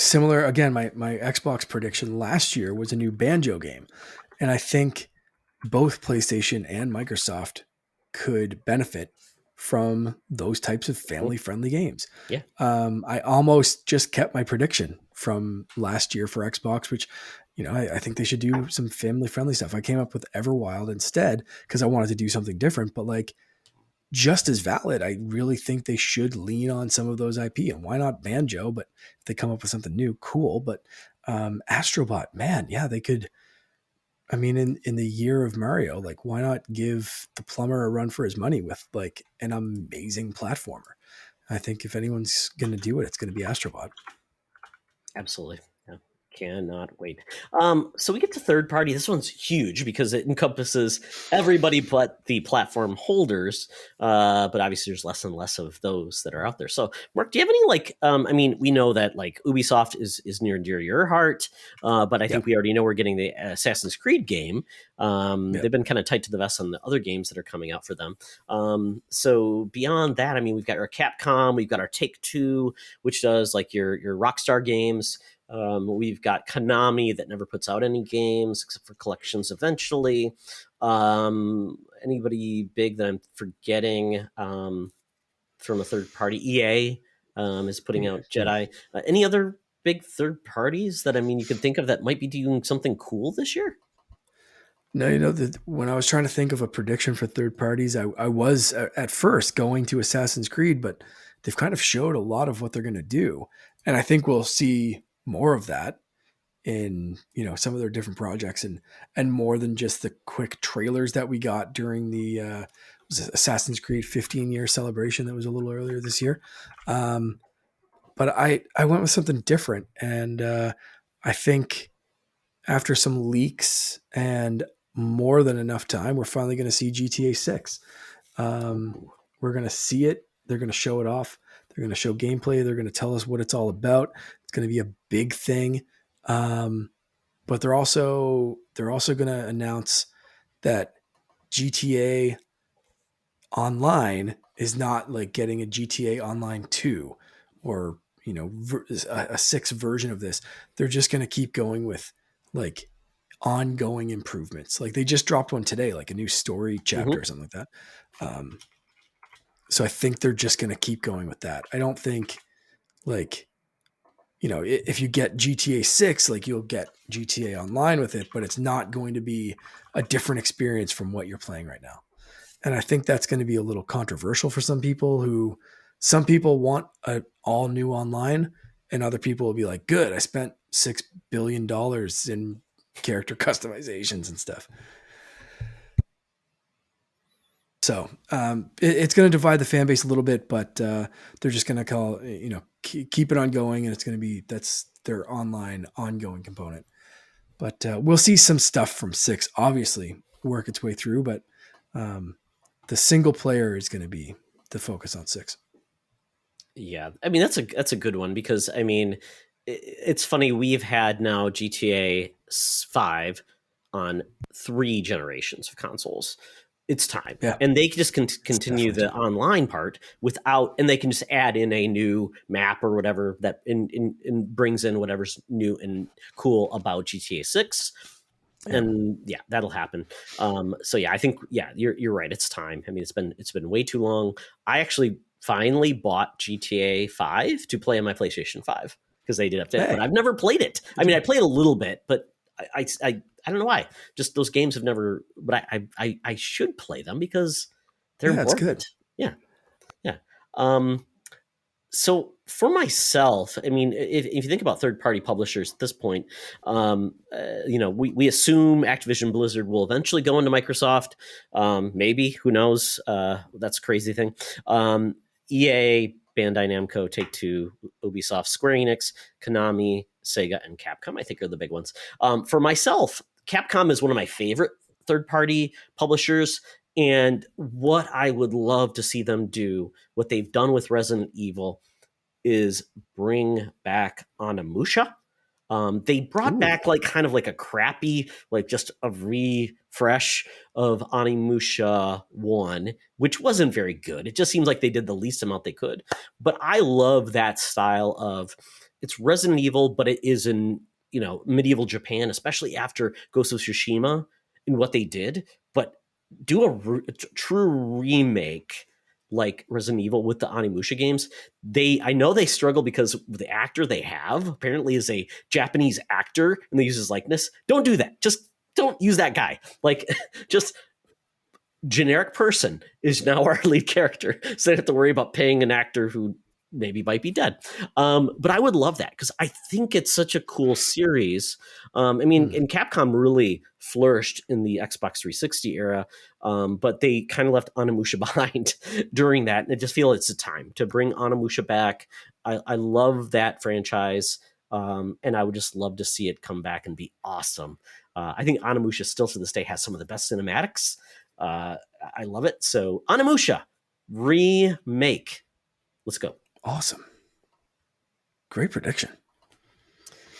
Similar, again, my Xbox prediction last year was a new Banjo game. And I think both PlayStation and Microsoft could benefit from those types of family-friendly games. Yeah. I almost just kept my prediction from last year for Xbox, which, I think they should do some family-friendly stuff. I came up with Everwild instead because I wanted to do something different, but like just as valid. I really think they should lean on some of those IP, and why not Banjo? But if they come up with something new, cool. But Astrobot, man, yeah, they could. I mean, in the year of Mario, like, why not give the plumber a run for his money with like an amazing platformer? I think if anyone's going to do it, it's going to be Astrobot. Absolutely. Yeah. Cannot wait. So we get to third party. This one's huge because it encompasses everybody but the platform holders. But obviously there's less and less of those that are out there. So Mark, do you have any we know that like Ubisoft is near and dear to your heart. But I think we already know we're getting the Assassin's Creed game. They've been kind of tight to the vest on the other games that are coming out for them. So beyond that, we've got our Capcom, we've got our Take-Two, which does like your Rockstar games. We've got Konami that never puts out any games except for collections eventually. Anybody big that I'm forgetting from a third party? EA is putting out Jedi. Any other big third parties that you can think of that might be doing something cool this year? No, when I was trying to think of a prediction for third parties, I was at first going to Assassin's Creed, but they've kind of showed a lot of what they're going to do. And I think we'll see more of that in, some of their different projects and more than just the quick trailers that we got during the Assassin's Creed 15-year celebration that was a little earlier this year. But I went with something different. And I think after some leaks and more than enough time, we're finally going to see GTA 6. We're going to see it. They're going to show it off. They're going to show gameplay. They're going to tell us what it's all about. It's going to be a big thing. but they're also going to announce that GTA Online is not like getting a GTA Online 2 or, a 6 version of this. They're just going to keep going with like ongoing improvements. Like they just dropped one today, like a new story chapter or Mm-hmm. something like that. Um, so I think they're just going to keep going with that. I don't think like, if you get GTA 6, like you'll get GTA Online with it, but it's not going to be a different experience from what you're playing right now. And I think that's going to be a little controversial for some people want an all new online, and other people will be like, good, I spent $6 billion in character customizations and stuff. So it's going to divide the fan base a little bit, but they're just going to keep it on going, and that's their online ongoing component. But we'll see some stuff from 6 obviously work its way through, but um, the single player is going to be the focus on 6. Yeah, I mean that's a good one because I mean it's funny we've had now GTA 5 on 3 generations of consoles. It's time, Yeah, and they can just it's continue definitely the time. online part without, and they can just add in a new map or whatever that in brings in whatever's new and cool about GTA 6. Yeah. And yeah, that'll happen. So yeah, I think yeah, you're right. It's time. I mean, it's been way too long. I actually finally bought GTA 5 to play on my PlayStation 5 because they did update it, but Hey, I've never played it. good I mean, I job. played a little bit, but I don't know why. Just those games have never. But I should play them because they're Yeah, it's good. important. Yeah, yeah. Um, so for myself, I mean, if you think about third-party publishers at this point, we assume Activision Blizzard will eventually go into Microsoft. Maybe, who knows? That's a crazy thing. EA, Bandai Namco, Take Two, Ubisoft, Square Enix, Konami, Sega, and Capcom, I think are the big ones. For myself, Capcom is one of my favorite third-party publishers. And what I would love to see them do, what they've done with Resident Evil, is bring back Onimusha. They brought Ooh, back like kind of like a crappy, like just a refresh of Onimusha 1, which wasn't very good. It just seems like they did the least amount they could. But I love that style of it's Resident Evil, but it is in, medieval Japan, especially after Ghost of Tsushima and what they did. But do a true remake like Resident Evil with the Onimusha games. I know they struggle because the actor they have apparently is a Japanese actor and they use his likeness. Don't do that. Just don't use that guy. Like just generic person is now our lead character. So they don't have to worry about paying an actor who maybe might be dead. But I would love that because I think it's such a cool series. I mean, mm, and Capcom really flourished in the Xbox 360 era, but they kind of left Onimusha behind during that. And I just feel it's a time to bring Onimusha back. I love that franchise. And I would just love to see it come back and be awesome. I think Onimusha still to this day has some of the best cinematics. Uh, I love it. So Onimusha remake. Let's go. awesome. Great prediction.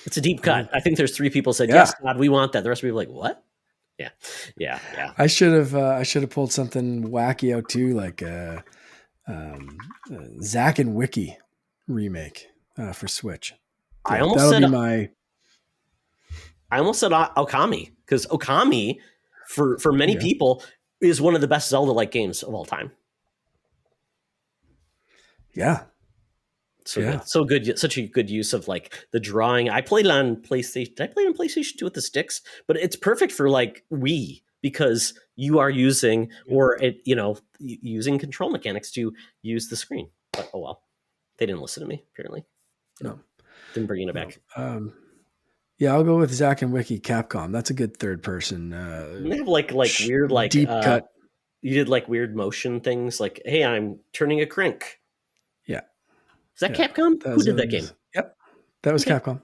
It's a deep cut. Um, I think there's 3 people said yeah, yes, God, we want that. The rest of people are like, what? Yeah, yeah, yeah. I should have pulled something wacky out too, like Zack and Wiki remake for Switch. I Yeah, almost that'll said be my Okami because Okami for many yeah. people is one of the best Zelda like games of all time. Yeah, So yeah. good, so good, such a good use of like the drawing. I played it on PlayStation. Did I play it on PlayStation 2 with the sticks? But it's perfect for like Wii because you are using using control mechanics to use the screen. But oh well, they didn't listen to me. Apparently, No, didn't bring it no. back. Yeah, I'll go with Zack and Wiki Capcom. That's a good third person. Didn't they have like weird Deep cut. you did like weird motion things like hey I'm turning a crank. Yeah, Is that yeah. Capcom? Who did that game? Yep, that was Okay, Capcom.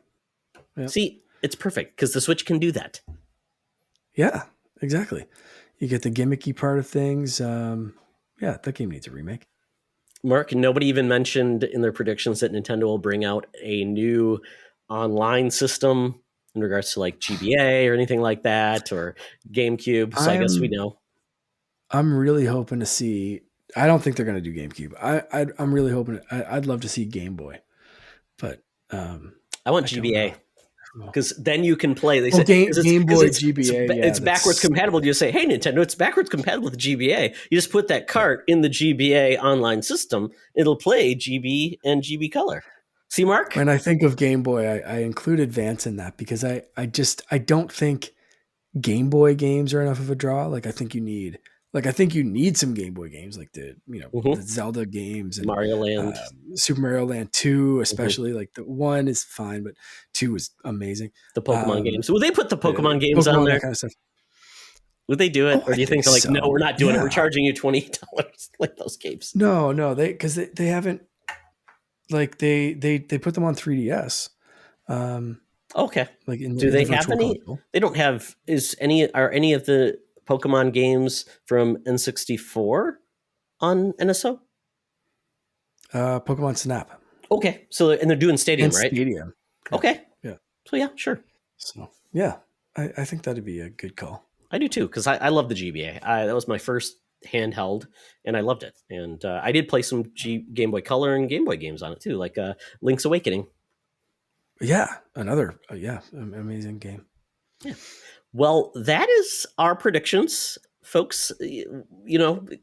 Yeah, see it's perfect because the Switch can do that. yeah, exactly. You get the gimmicky part of things. Yeah, that game needs a remake. Mark, nobody even mentioned in their predictions that Nintendo will bring out a new online system in regards to like GBA or anything like that, or GameCube. So I guess we know. I'm really hoping to see. I don't think they're going to do GameCube. I'm really hoping. I'd love to see Game Boy, but I want GBA. Because then you can play. They say Game Boy GBA. It's backwards compatible. You say, "Hey, Nintendo, it's backwards compatible with GBA." You just put that cart in the GBA online system. It'll play GB and GB Color. See, Mark? When I think of Game Boy, I include Advance in that because I don't think Game Boy games are enough of a draw. Like I think you need some Game Boy games, like the the Zelda games and Mario Land, Super Mario Land 2, especially. Like the 1 is fine, but 2 is amazing. The Pokemon games. Will they put the Pokemon games on there? That kind of stuff. Would they do it, or do you think they're like, no, we're not doing it. We're charging you $20 like those games? No, because they haven't. Like they put them on 3DS. Okay. Like do they have any? Console. They don't have. Are any of the Pokemon games from N64 on NSO? Pokemon Snap. Okay, so and they're doing Stadium, right? Stadium. Okay. Yeah. So yeah, sure. So yeah, I think that'd be a good call. I do too, because I love the GBA. That was my first handheld, and I loved it. And I did play some Game Boy Color and Game Boy games on it too, like Link's Awakening. Yeah, another amazing game. Yeah. Well, that is our predictions, folks.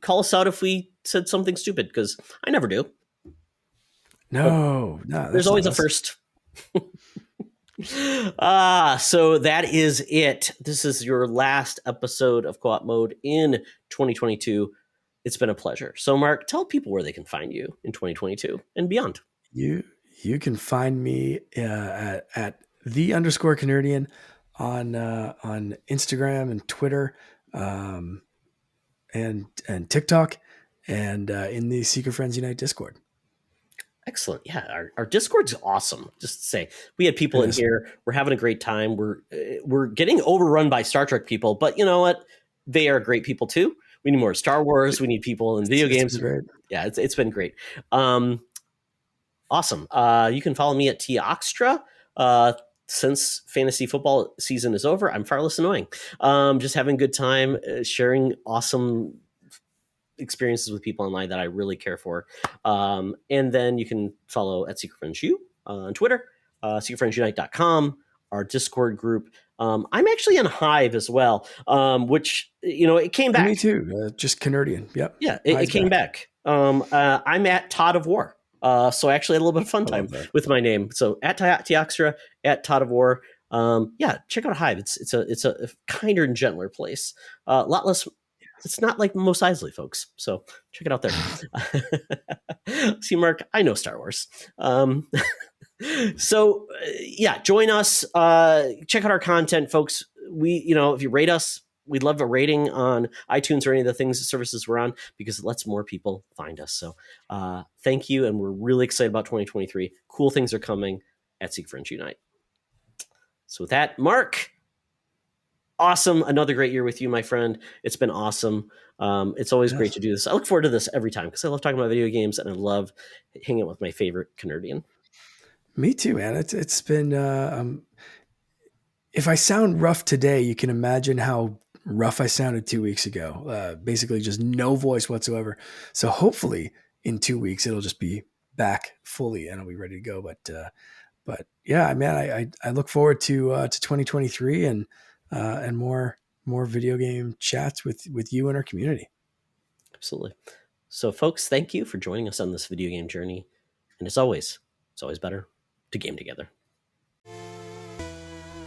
Call us out if we said something stupid, because I never do. No, there's always a first. So that is it. This is your last episode of Co-op Mode in 2022. It's been a pleasure. So, Mark, tell people where they can find you in 2022 and beyond. You can find me at @the_Canardian on Instagram and Twitter, and TikTok, and in the Secret Friends Unite Discord. Excellent. Yeah, our Discord's awesome. Just to say, we had people in here. We're having a great time. We're getting overrun by Star Trek people, but you know what? They are great people too. We need more Star Wars. We need people in video games. Great. Yeah, it's been great. Awesome. You can follow me at Toxtra. Since fantasy football season is over, I'm far less annoying. Just having a good time, sharing awesome experiences with people online that I really care for. And then you can follow at Secret Friends U on Twitter, secretfriendsunite.com, our Discord group. I'm actually on Hive as well, which, it came back. Me too. Just Canardian. Yep. Yeah, it came back. I'm at Todd of War. So I actually had a little bit of fun time with my name. So at Toxtra, at Todd of War. Check out Hive. It's a kinder and gentler place. A lot less. It's not like Mos Eisley, folks. So check it out there. See, Mark, I know Star Wars. Join us. Check out our content, folks. If you rate us, we'd love a rating on iTunes or any of the services we're on, because it lets more people find us. So thank you. And we're really excited about 2023. Cool things are coming at Secret Friends Unite. So with that, Mark, awesome. Another great year with you, my friend. It's been awesome. It's always great to do this. I look forward to this every time because I love talking about video games and I love hanging out with my favorite Canardian. Me too, man. It's been, if I sound rough today, you can imagine how rough I sounded 2 weeks ago. Basically just no voice whatsoever. So hopefully in 2 weeks, it'll just be back fully and I'll be ready to go. But yeah, man, I look forward to 2023 and more video game chats with you and our community. Absolutely. So folks, thank you for joining us on this video game journey. And as always, it's always better to game together.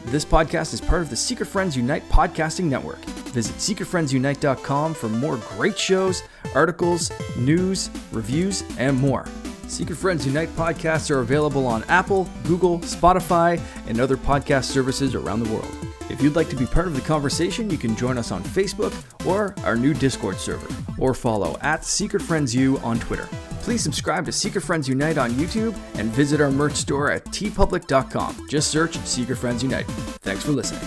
This podcast is part of the Secret Friends Unite podcasting network. Visit secretfriendsunite.com for more great shows, articles, news, reviews, and more. Secret Friends Unite podcasts are available on Apple, Google, Spotify, and other podcast services around the world. If you'd like to be part of the conversation, you can join us on Facebook or our new Discord server, or follow at Secret Friends U on Twitter. Please subscribe to Secret Friends Unite on YouTube and visit our merch store at tpublic.com. Just search Secret Friends Unite. Thanks for listening.